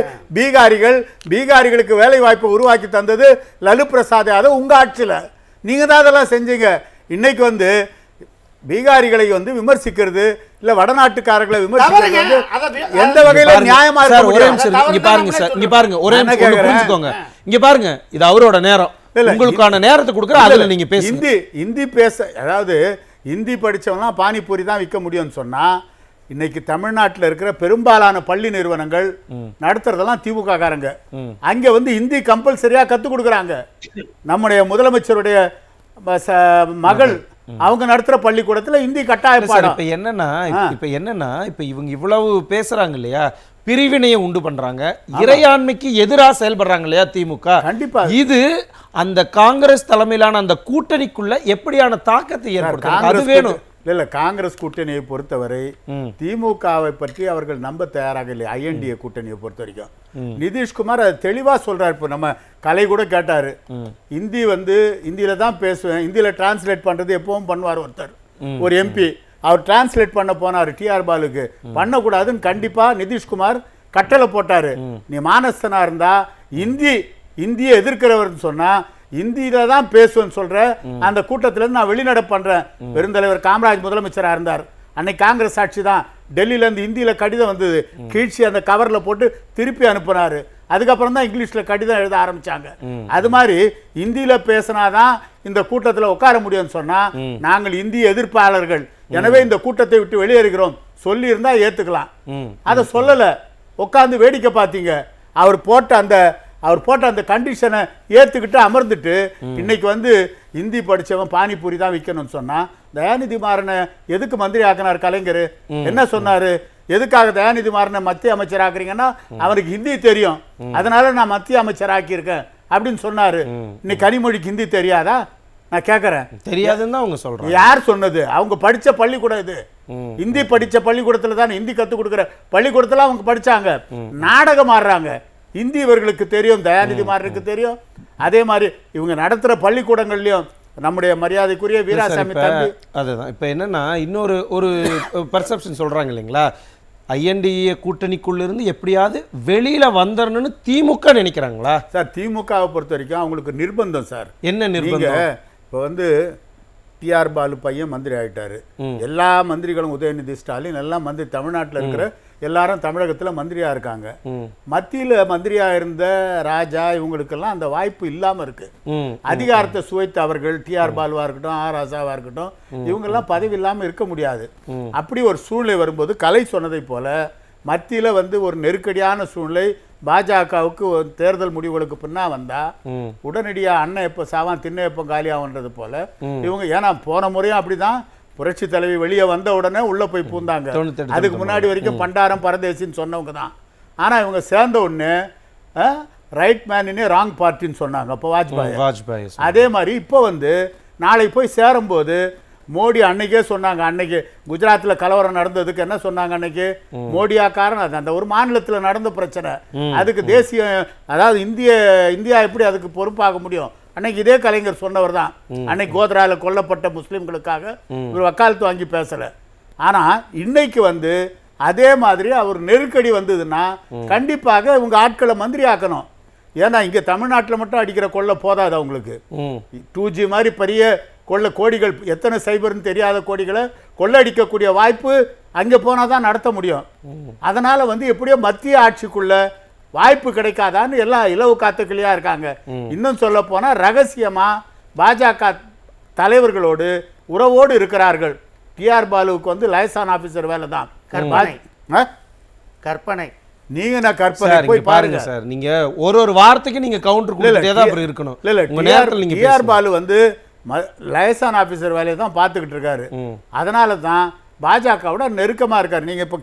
பீகாரிகளுக்கு வேலை வாய்ப்பு உருவாக்கி தந்தது லல்லு பிரசாத் யாதவ் உங்க ஆட்சியில. நீங்க தான் அதெல்லாம் செஞ்சீங்க. இன்னைக்கு வந்து பீகாரிகளை வந்து விமர்சிக்கிறது இல்ல வடநாட்டுக்காரர்களை விமர்சிக்கிறது வந்து எந்த வகையில நியாயமா சார்? இருக்க ஒரே முடியும்? நிமிஷம் இங்க பாருங்க சார், இங்க பாருங்க ஒரே நிமிஷம் புரிஞ்சுக்கோங்க. இங்க பாருங்க, இது அவரோட நேரம். உங்களுக்கான நேரத்தை கொடுக்குற அதுல நீங்க பேசுங்க. இந்தி பேச, அதாவது இந்தி படிச்சவங்கலாம் பானிபூரி தான் விற்க முடியும்னு சொன்னா, இன்னைக்கு தமிழ்நாட்டில் இருக்கிற பெரும்பாலான பள்ளி நிறுவனங்கள் நடத்துறதெல்லாம் திமுக காரங்க. அங்க வந்து இந்தி கம்பல்சரியா கத்துக் கொடுக்குறாங்க. நம்முடைய முதலமைச்சருடைய மகள் அவங்க நடத்துற பள்ளிக்கூடத்துல இந்தி கட்டாய பாடம். இப்ப என்னன்னா இப்ப இவங்க இவ்வளவு பேசுறாங்க இல்லையா, பிரிவினையை உண்டு பண்றாங்க, இறையாண்மைக்கு எதிராக செயல்படுறாங்க இல்லையா திமுக. கண்டிப்பா இது அந்த காங்கிரஸ் தலைமையிலான அந்த கூட்டணிக்குள்ள எப்படியான தாக்கத்தை ஏற்படுத்தும்? அது வேணும். இல்ல காங்கிரஸ் கூட்டணியை பொறுத்தவரை திமுகவை பற்றி அவர்கள் நம்ப தயாராக இல்லை. ஐஎன்டிஏ கூட்டணியை பொறுத்த வரைக்கும் நிதிஷ்குமார் அது தெளிவா சொல்றாரு. இப்போ நம்ம கலை கூட கேட்டாரு, இந்தி வந்து இந்தியில தான் பேசுவேன், இந்தியில டிரான்ஸ்லேட் பண்றது எப்பவும் பண்ணுவார் ஒருத்தர், ஒரு எம்பி. அவர் டிரான்ஸ்லேட் பண்ண போனாரு டிஆர் பாலுக்கு, பண்ணக்கூடாதுன்னு கண்டிப்பா நிதிஷ்குமார் கட்டளை போட்டாரு. நீ மானஸ்தனா இருந்தா இந்தியை எதிர்க்கிறவர்னு சொன்னா இந்தியில தான் பேசுவேன்னு சொல்ற அந்த கூட்டத்துல இருந்து நான் வெளிநடை பண்றேன். பெருந்தலைவர் காமராஜ் முதலமைச்சரா இருந்தார். அன்னைக்கு காங்கிரஸ் ஆட்சி தான். டெல்லியில இருந்து இந்தியில கடிதம் வந்தது, கீழ்ச்சி அந்த கவர்ல போட்டு திருப்பி அனுப்புனாரு. அதுக்கப்புறம் தான் இங்கிலீஷ்ல கடிதம் எழுத ஆரம்பிச்சாங்க. அது மாதிரி இந்தியில பேசினாதான் இந்த கூட்டத்துல உட்கார முடியும்னு சொன்னா நாங்கள் இந்திய எதிர்ப்பாளர்கள், எனவே இந்த கூட்டத்தை விட்டு வெளியேறுகிறோம் சொல்லி இருந்தா ஏத்துக்கலாம். அதை சொல்லல, உட்கார்ந்து வேடிக்கை பார்த்தீங்க. அவர் போட்ட அந்த கண்டிஷனை ஏத்துக்கிட்டு அமர்ந்துட்டு இன்னைக்கு வந்து இந்தி படிச்சவன் பானிபூரி தான் விற்கணும்னு சொன்னா, தயாநிதி மாறனை எதுக்கு மந்திரி ஆக்கினார் கலைஞர்? என்ன சொன்னாரு? எதுக்காக தயாநிதி மாறனை மத்திய அமைச்சர் ஆக்குறீங்கன்னா அவனுக்கு ஹிந்தி தெரியும், அதனால நான் மத்திய அமைச்சர் ஆக்கியிருக்கேன் அப்படின்னு சொன்னாரு. இன்னைக்கு கனிமொழிக்கு ஹிந்தி தெரியாதா? நான் கேட்கறேன். தெரியாதுன்னு தான் அவங்க சொல்றாங்க. யார் சொன்னது? அவங்க படிச்ச பள்ளிக்கூடம் இது. ஹிந்தி படிச்ச பள்ளிக்கூடத்துல தான், ஹிந்தி கத்துக் கொடுக்குற பள்ளிக்கூடத்துல அவங்க படிச்சாங்க. நாடகம் ஆடுறாங்க. ஹிந்தி இவர்களுக்கு தெரியும், தயாநிதி மாறனுக்கு தெரியும். அதே மாதிரி இவங்க நடத்துற பள்ளிக்கூடங்கள்லயும் நம்முடைய மரியாதைக்குரிய வீராசாமி தம்பி. அதுதான் இப்ப என்னன்னா இன்னொரு ஒரு பர்செப்ஷன் சொல்றாங்க இல்லைங்களா, ஐஎன்டிஏ கூட்டணிக்குள்ள இருந்து எப்படியாவது வெளியில வந்துடணும்னு திமுக நினைக்கிறாங்களா சார்? திமுகவை பொறுத்த வரைக்கும் அவங்களுக்கு நிர்பந்தம் சார். என்ன நிர்பந்தம்? இப்போ வந்து டிஆர் பாலு பையன் மந்திரி ஆயிட்டாரு. எல்லா மந்திரிகளும் உதயநிதி ஸ்டாலின் எல்லாம் மந்திரி, தமிழ்நாட்டில் இருக்கிற எல்லாரும் தமிழகத்துல மந்திரியா இருக்காங்க. மத்தியில மந்திரியா இருந்த ராஜா இவங்களுக்கெல்லாம் அந்த வாய்ப்பு இல்லாம இருக்கு. அதிகாரத்தை சுவைத்த அவர்கள், டிஆர் பாலுவா இருக்கட்டும், ஆர் ராசாவா இருக்கட்டும், இவங்க எல்லாம் பதவி இல்லாம இருக்க முடியாது. அப்படி ஒரு சூழ்நிலை வரும்போது கலை சொன்னதை போல மத்தியில வந்து ஒரு நெருக்கடியான சூழ்நிலை பாஜகவுக்கு தேர்தல் முடிவுகளுக்கு பின்னா வந்தா உடனடியா அண்ணன் எப்ப சாவான் திண்ணை எப்ப காலியாகன்றது போல இவங்க, ஏன்னா போன முறையும் அப்படிதான் புரட்சி தலைவி வெளியே வந்த உடனே உள்ள போய் பூந்தாங்க. அதுக்கு முன்னாடி வரைக்கும் பண்டாரம் பரதேசின்னு சொன்னவங்க தான். ஆனா இவங்க சேர்ந்த உடனே ரைட் மேன் இன் ராங் பார்ட்டின்னு சொன்னாங்க அப்போ வாஜ்பாய். வாஜ்பாய் அதே மாதிரி இப்போ வந்து நாளைக்கு போய் சேரும்போது மோடி அன்னைக்கே சொன்னாங்க, அன்னைக்கு குஜராத்தில் கலவரம் நடந்ததுக்கு என்ன சொன்னாங்க, அன்னைக்கு மோடியா காரணம். அது அந்த ஒரு மாநிலத்தில் நடந்த பிரச்சனை, அதுக்கு தேசிய அதாவது இந்தியா எப்படி அதுக்கு பொறுப்பாக முடியும்? அன்னைக்கு இதே கலைஞர் சொன்னவர் தான். அன்னைக்கு கோத்ராவில் கொல்லப்பட்ட முஸ்லீம்களுக்காக ஒரு வக்காலத்து வாங்கி பேசலை. ஆனால் இன்னைக்கு வந்து அதே மாதிரி அவர் நெருக்கடி வந்ததுன்னா கண்டிப்பாக இவங்க ஆட்களை மந்திரி ஆக்கணும். ஏன்னா இங்கே தமிழ்நாட்டில் மட்டும் அடிக்கிற கொள்ளை போதாது அவங்களுக்கு. 2G மாதிரி பெரிய கொள்ளை கோடிகள், எத்தனை சைபர்னு தெரியாத கோடிகளை கொள்ளடிக்கக்கூடிய வாய்ப்பு அங்கே போனால் தான் நடத்த முடியும். அதனால் வந்து எப்படியோ மத்திய ஆட்சிக்குள்ள வாய்ப்பு கிடைக்காதான்னு எல்லாம் இலவு காத்துக்களையாக இருக்காங்க. இன்னும் சொல்ல போனால் ரகசியமாக பாஜக தலைவர்களோடு உறவோடு இருக்கிறார்கள். டிஆர் பாலுவுக்கு வந்து லைசான் ஆஃபீஸர் வேலை தான். கற்பனை நீங்க நான் கற்பனை போய் பாருங்க சார். நீங்க ஒரு வார்த்தைக்கு நீங்க கவுண்டர் கொடுத்துட்டே தான் அப்புறம் இருக்கணும். இல்ல உங்க நேரத்துல நீங்க டிஆர் பாலு வந்து லைசான் ஆபீசர் வேலையை தான் பார்த்துக்கிட்டு இருக்காரு. அதனால தான் பாஜகவோட நெருக்கமா இருக்காரு. நீங்க இப்ப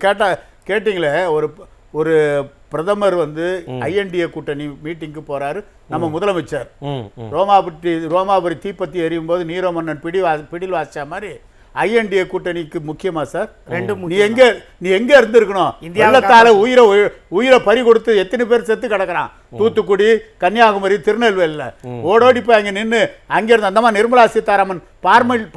கேட்டீங்களே, ஒரு பிரதமர் வந்து ஐஎன்டிஏ கூட்டணி மீட்டிங்க்கு போறாரு. நம்ம முதலமைச்சர் ரோமாபுரி தீப்பத்தி எரியும் போது நீரோ மன்னன் பிடில் வாசிச்ச மாதிரி ஐஎன்டிஏ கூட்டணிக்கு முக்கியமா சார்? நீ எங்க இருந்திருக்கணும்? வெள்ளத்தால உயிரை பறி கொடுத்து எத்தனை பேர் செத்து கிடக்குறான். தூத்துக்குடி, கன்னியாகுமரி, திருநெல்வேலியில ஓடோடி போய் அங்க நின்று அங்க இருந்து அந்த மாதிரி நிர்மலா சீதாராமன்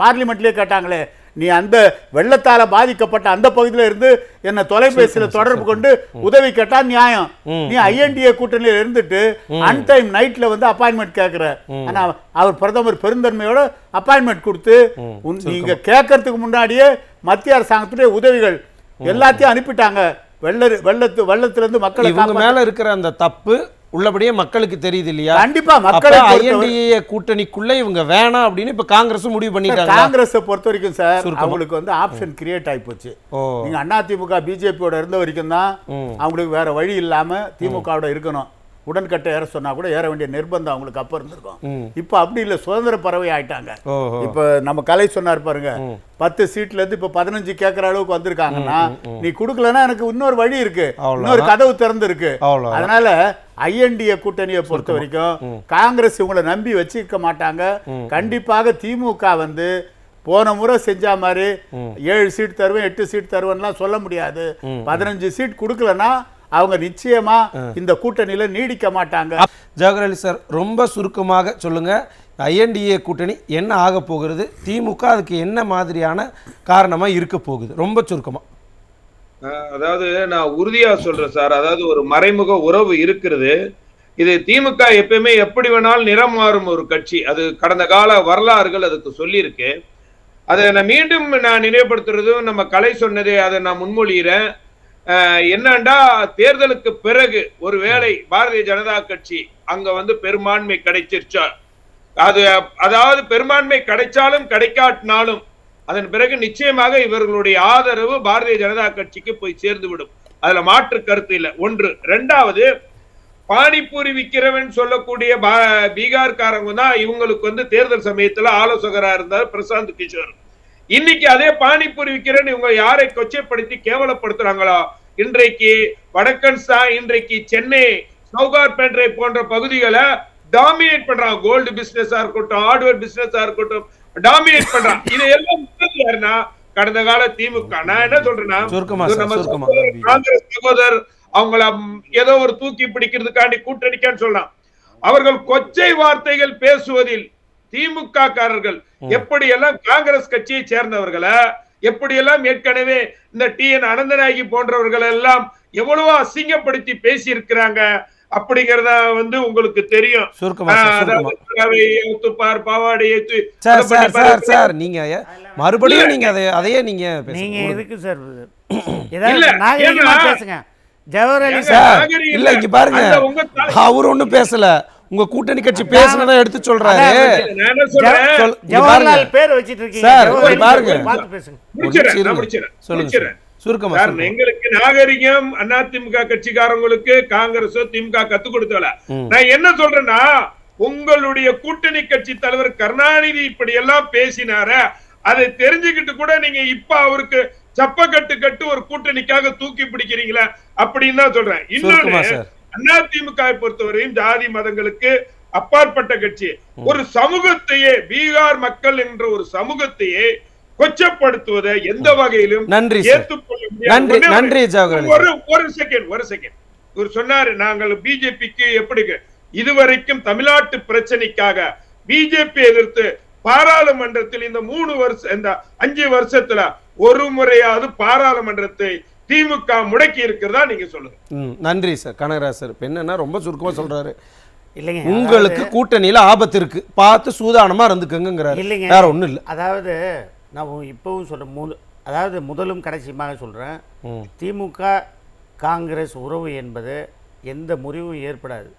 பார்லிமெண்ட்லயே கேட்டாங்களே, நீ அந்த வெள்ளத்தால பாதிக்கப்பட்ட அந்த பகுதியில இருந்து என்ன தொலைபேசியில தொடர்பு கொண்டு உதவி கேட்டா நியாயம். நீ ஐஎன்டிஏ கூட்டணியில இருந்துட்டு அன்டைம் நைட்ல வந்து அப்பாயின்மெண்ட் கேட்கிற. ஆனா அவர் பிரதமர் பெருந்தன்மையோட அப்பாயின்மெண்ட் கொடுத்து நீங்க கேட்கறதுக்கு முன்னாடியே மத்திய அரசாங்கத்துடைய உதவிகள் எல்லாத்தையும் அனுப்பிட்டாங்க. வெள்ளத்துல இருந்து மக்களை மேல இருக்கிற அந்த தப்பு உள்ளபடியே மக்களுக்கு தெரியுது இல்லையா? கண்டிப்பா மக்கள் ஐஎன்டிஏ கூட்டணிக்குள்ள இவங்க வேணாம் அப்படின்னு இப்ப காங்கிரஸ் முடிவு பண்ணிட்டாங்க. காங்கிரஸ் பொறுத்த வரைக்கும் சார் அவங்களுக்கு வந்து ஆப்ஷன் கிரியேட் ஆகி போச்சு. நீங்க அதிமுக பிஜேபியோட இருந்த வரைக்கும் தான் அவங்களுக்கு வேற வழி இல்லாம திமுகவோட இருக்கணும். உடன்கட்டை ஏற சொன்னா கூட ஏற வேண்டிய நிர்பந்தம் அவங்களுக்கு அப்ப இருந்திருக்கும். இப்ப அப்படி இல்ல, சுதந்திர பறவை ஆயிட்டாங்க. இப்ப நம்ம கலை சொன்னார் பாருங்க, 10 சீட்ல இருந்து இப்ப 15 கேட்கற அளவுக்கு வந்திருக்காங்கன்னா நீ குடுக்கலன்னா எனக்கு இன்னொரு வழி இருக்கு, இன்னொரு கதவு திறந்து இருக்கு. அதனால ஐஎன்டிஏ கூட்டணியை பொறுத்த வரைக்கும் காங்கிரஸ் இவங்களை நம்பி வச்சிருக்க மாட்டாங்க. கண்டிப்பாக திமுக வந்து போன முறை செஞ்ச மாதிரி 7 சீட் தருவேன் 8 சீட் தருவேன்லாம் சொல்ல முடியாது. 15 சீட் கொடுக்கலன்னா அவங்க நிச்சயமா இந்த கூட்டணியில நீடிக்க மாட்டாங்க. ஜவஹர் அலி சார், ரொம்ப சுருக்கமாக சொல்லுங்க, ஐஎன்டிஏ கூட்டணி என்ன ஆக போகிறது, திமுக அதுக்கு என்ன மாதிரியான காரணமா இருக்க போகுது, ரொம்ப சுருக்கமா. அதாவது நான் உறுதியா சொல்றேன் சார், அதாவது ஒரு மறைமுக உறவு இருக்கிறது. இது திமுக எப்பயுமே எப்படி வேணாலும் நிறம் மாறும் ஒரு கட்சி. அது கடந்த கால வரலாறுகள் அதுக்கு சொல்லியிருக்கு. அதை நான் மீண்டும் நினைவுபடுத்துறதும் நம்ம கலை சொன்னதே அதை நான் முன்மொழிகிறேன். என்னண்டா, தேர்தலுக்கு பிறகு ஒருவேளை பாரதிய ஜனதா கட்சி அங்க வந்து பெரும்பான்மை கிடைச்சிருச்சா, அதாவது பெரும்பான்மை கிடைச்சாலும் கிடைக்காட்டினாலும் அதன் பிறகு நிச்சயமாக இவர்களுடைய ஆதரவு பாரதிய ஜனதா கட்சிக்கு போய் சேர்ந்து விடும். அதுல மாற்று கருத்து இல்லை. ஒன்று. ரெண்டாவது, பானிபூரி விக்கிறவன் சொல்லக்கூடிய பீகார்காரங்க தான் இவங்களுக்கு வந்து தேர்தல் சமயத்துல ஆலோசகரா இருந்தார் பிரசாந்த் கிஷோர். இன்னைக்கு அதே பானிபூரி விக்கிறேன்னு இவங்க யாரை கொச்சைப்படுத்தி கேவலப்படுத்துறாங்களோ, இன்றைக்கு வடக்கன்ஸா, இன்றைக்கு சென்னை சவுகார்பேட்டை போன்ற பகுதிகளை டாமினேட் பண்றாங்க. கோல்டு பிசினஸா இருக்கட்டும், ஹார்ட்வேர் பிசினஸா இருக்கட்டும், டாமினேட் பண்றாங்க. இது எல்லாம் யாருன்னா கடந்த கால திமுக. நான் என்ன சொல்றேன்னா, காங்கிரஸ் சகோதரர் அவங்கள ஏதோ ஒரு தூக்கி பிடிக்கிறதுக்காண்டி கூட்டணிக்கான்னு சொல்லலாம். அவர்கள் கொச்சை வார்த்தைகள் பேசுவதில் திமுக காரர்கள் எப்படியெல்லாம் காங்கிரஸ் கட்சியை சேர்ந்தவர்களை எப்படியெல்லாம் ஏற்கனவே இந்த TN அனந்தநாயகி போன்றவர்கள் எல்லாம் எவ்வளவோ அசிங்கப்படுத்தி பேசி இருக்கிறாங்க அப்படிங்கறத வந்து உங்களுக்கு தெரியும். நீங்க மறுபடியும் நீங்க அதையே நீங்க எதுக்கு சார் பேசுங்க? ஜவஹர் அலி சார் இல்ல, இங்க பாருங்க, அவர் ஒண்ணும் பேசல, உங்க கூட்டணி கட்சி பேசுனதை எடுத்து சொல்றாரு. ஜவஹர்லால் பேர் வச்சிட்டு இருக்கீங்க சார், பாருங்க சொல்லுங்க. எங்களுக்கு நாகரிகம் அதிமுக கட்சிக்காரங்களுக்கு காங்கிரஸோ திமுக கத்து கொடுத்தல. நான் என்ன சொல்றேன்னா, உங்களுடைய கூட்டணி கட்சி தலைவர் கருணாநிதி இப்படி எல்லாம் பேசினார, அதை தெரிஞ்சுக்கிட்டு கூட நீங்க இப்ப அவருக்கு சப்ப கட்டு ஒரு கூட்டணிக்காக தூக்கி பிடிக்கிறீங்களா அப்படின்னு தான் சொல்றேன். இன்னொன்னு, அதிமுகவை பொறுத்தவரையும் ஜாதி மதங்களுக்கு அப்பாற்பட்ட கட்சி. ஒரு சமூகத்தையே, பீகார் மக்கள் என்ற ஒரு சமூகத்தையே கொச்சப்படுத்துவதை எந்த வகையிலும் ஏற்றுக்கொள்ள முடியாது. ஒரு செகண்ட் இவர் சொன்னாரு, நாங்கள் பிஜேபிக்கு எப்படி இதுவரைக்கும் தமிழ்நாட்டு பிரச்சனைக்காக பிஜேபி எதிர்த்து பாராளுமன்றத்தில் இந்த 5 வருஷத்துல ஒரு முறையாவது பாராளுமன்றத்தை திமுக முடக்கி இருக்கிறதா நீங்க சொல்லுங்க. நன்றி சார். கனகராஜ் சார் என்னன்னா ரொம்ப சுருக்கமா சொல்றாரு, இல்லைங்க உங்களுக்கு கூட்டணியில ஆபத்து இருக்கு, பார்த்து சூதானமா இருந்துக்கங்கிறாரு. இல்லைங்க, வேற ஒண்ணும் இல்லை. அதாவது நான் இப்பவும் சொல்றேன், அதாவது முதலும் கடைசியுமாக சொல்றேன், திமுக காங்கிரஸ் உறவு என்பது எந்த முறிவும் ஏற்படாது.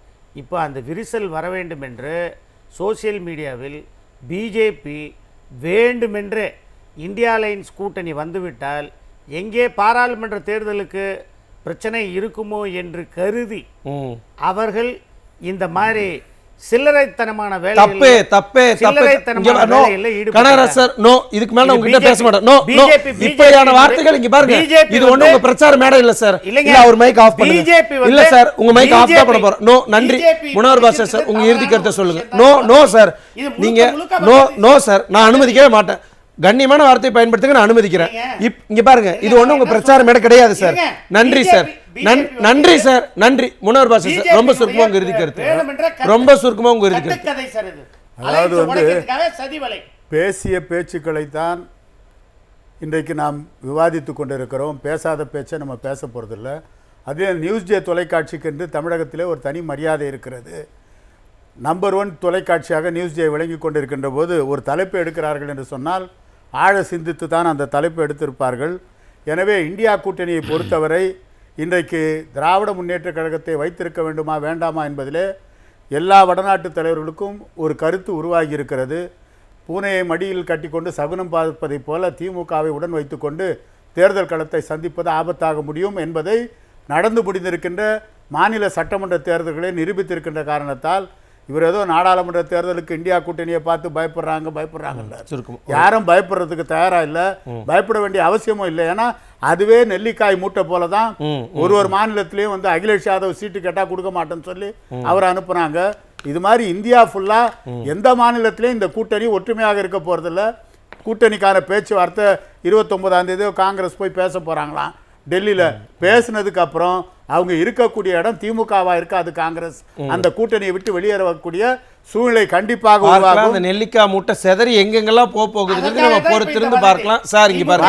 இப்போ அந்த விரிசல் வர வேண்டும் என்று சோசியல் மீடியாவில் பிஜேபி வேண்டுமென்றே இந்தியா அலையன்ஸ் கூட்டணி வந்துவிட்டால் எங்கே பாராளுமன்ற தேர்தலுக்கு பிரச்சனை இருக்குமோ என்று கருதி அவர்கள் இந்த மாதிரி சில்லறைத்தனமான வேலையில இதுக்கு மேல உங்ககிட்ட பேச மாட்டேன். நோ நோ இப்படியான வார்த்தைகள் இங்க பாருங்க, இது ஒண்ணு உங்க பிரச்சார மேடை இல்ல சார். இல்ல அவர் மைக் ஆஃப் பண்ணுங்க. இல்ல சார், உங்க மைக் ஆஃப் தான் பண்ண போறோம். நோ நன்றி. முனவர் பாஷா சார், உங்க இறுதி கருத்தை சொல்லுங்க. நோ நோ சார், நீங்க நோ நோ சார், நான் அனுமதிக்கவே மாட்டேன். கண்ணியமான வார்த்தையை பயன்படுத்துங்க, நான் அனுமதிக்கிறேன். இங்க பாருங்க, இது ஒண்ணு உங்க பிரச்சார மேடை கிடையாது சார். நன்றி சார், நன்றி சார், நன்றி. முனவர் பாஷா சார், ரொம்ப சுருக்கமா உங்க இறுதி கருத்து, ரொம்ப சுருக்கமா உங்க இறுதி கருத்து. அதாவது பேசிய பேச்சுக்களைத்தான் இன்றைக்கு நாம் விவாதித்து கொண்டிருக்கிறோம். பேசாத பேச்சை நம்ம பேச போறதில்லை. அதே நியூஸ் ஜே தொலைக்காட்சிக்கு என்று தமிழகத்திலே ஒரு தனி மரியாதை இருக்கிறது. நம்பர் 1 தொலைக்காட்சியாக நியூஸ் ஜே விளங்கி கொண்டிருக்கின்ற போது ஒரு தலைப்பு எடுக்கிறார்கள் என்று சொன்னால் ஆழ சிந்தித்து தான் அந்த தலைப்பு எடுத்திருப்பார்கள். எனவே இந்தியா கூட்டணியை பொறுத்தவரை இன்றைக்கு திராவிட முன்னேற்றக் கழகத்தை வைத்திருக்க வேண்டுமா வேண்டாமா என்பதிலே எல்லா வடநாட்டு தலைவர்களுக்கும் ஒரு கருத்து உருவாகி இருக்கிறது. பூனையை மடியில் கட்டிக்கொண்டு சகுனம் பார்ப்பதைப் போல திமுகவை உடன் வைத்துக்கொண்டு தேர்தல் களத்தை சந்திப்பது ஆபத்தாக முடியும் என்பதை நடந்து முடிந்திருக்கின்ற மாநில சட்டமன்ற தேர்தல்களை நிரூபித்திருக்கின்ற காரணத்தால் இவர் ஏதோ நாடாளுமன்ற தேர்தலுக்கு இந்தியா கூட்டணியை பார்த்து பயப்படுறாங்க. யாரும் பயப்படுறதுக்கு தயாரா இல்லை, பயப்பட வேண்டிய அவசியமும் இல்லை. ஏன்னா அதுவே நெல்லிக்காய் மூட்டை போல தான். ஒரு மாநிலத்திலையும் வந்து அகிலேஷ் யாதவ் சீட்டு கேட்டா கொடுக்க மாட்டேன்னு சொல்லி அவர் அனுப்புனாங்க. இது மாதிரி இந்தியா ஃபுல்லா எந்த மாநிலத்திலையும் இந்த கூட்டணி ஒற்றுமையாக இருக்க போறதில்ல. கூட்டணிக்கான பேச்சுவார்த்தை 29ஆம் தேதி காங்கிரஸ் போய் பேச போறாங்களாம் டெல்லியில. பேசினதுக்கு அப்புறம் அவங்க இருக்கக்கூடிய இடம் திமுகவா இருக்காது, காங்கிரஸ் அந்த கூட்டணியை விட்டு வெளியேறக்கூடிய சூழ்நிலை கண்டிப்பாக உருவாகும். அந்த நெல்லிக்காய் மூட்டை செதறி எங்கெங்கெல்லாம் போகுது நம்ம பொறுத்திருந்து பார்க்கலாம் சார். இங்க பாருங்க,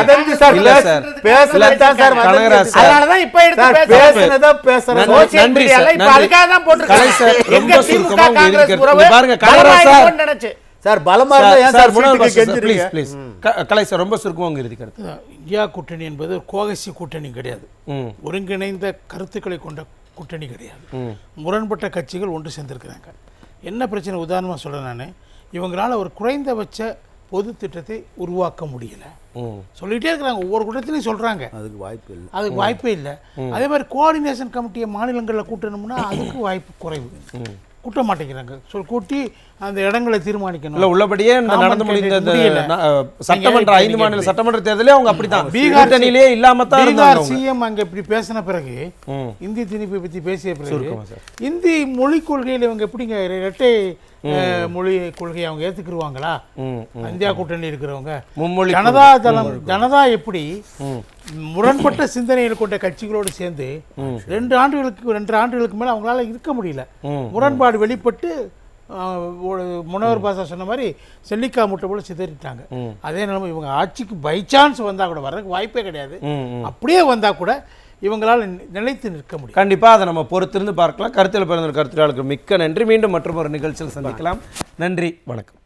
சார் பலமா கலை சார் ரொம்ப சுருக்கமா உங்க இறுதி கருத்து. இந்தியா கூட்டணி என்பது கோகசி கூட்டணி கிடையாது, ஒருங்கிணைந்த கருத்துக்களை கொண்ட கூட்டணி கிடையாது. முரண்பட்ட கட்சிகள் ஒன்று சேர்ந்திருக்கிறாங்க. என்ன பிரச்சனை உதாரணமாக சொல்கிறேன் நான், இவங்களால ஒரு குறைந்தபட்ச பொது திட்டத்தை உருவாக்க முடியல சொல்லிகிட்டே இருக்கிறாங்க. ஒவ்வொரு கூட்டத்திலையும் சொல்கிறாங்க, அதுக்கு வாய்ப்பே இல்லை. அதே மாதிரி கோஆர்டினேஷன் கமிட்டியை மாநிலங்களில் கூட்டணும்னா அதுக்கு வாய்ப்பு குறைவு, கூட்ட மாட்டேங்கிறாங்க. கூட்டி அந்த இடங்களை தீர்மானிக்கணும். இல்ல உள்ளபடியே நடந்து முடிந்த சட்டமன்ற 5 மாநில சட்டமன்ற தேர்தலே அவங்க அப்படித்தான் கூட்டணியிலே இல்லாம தான் இருந்தாங்க. சிஎம் அங்க இப்படி பேசின பிறகு, இந்தி திணிப்பை பத்தி பேசிய பிறகு, இந்தி மொழி கொள்கையில இவங்க எப்படிங்க இரட்டை மொழி கொள்கையை அவங்க ஏத்துக்குருவாங்களா? இந்தியா கூட்டணி இருக்கிறவங்க ஜனதா எப்படி முரண்பட்ட சிந்தனைகள் கொண்ட கட்சிகளோடு சேர்ந்து 2 ஆண்டுகளுக்கு மேல அவங்களால இருக்க முடியல. முரண்பாடு வெளிப்பட்டு முனவர் பாஷா சொன்ன மாதிரி செல்லிக்காய் மூட்டை போல சிதறிட்டாங்க. அதே நிலைமை இவங்க ஆட்சிக்கு பை சான்ஸ் வந்தா கூட வர்றதுக்கு வாய்ப்பே கிடையாது. அப்படியே வந்தா கூட இவங்களால் நிலைத்து நிற்க முடியும். கண்டிப்பா அதை நம்ம பொறுத்திருந்து பார்க்கலாம். கருத்தில் பிறந்த கருத்துக்களுக்கு மிக்க நன்றி. மீண்டும் மற்றொரு நிகழ்ச்சியில் சந்திக்கலாம். நன்றி, வணக்கம்.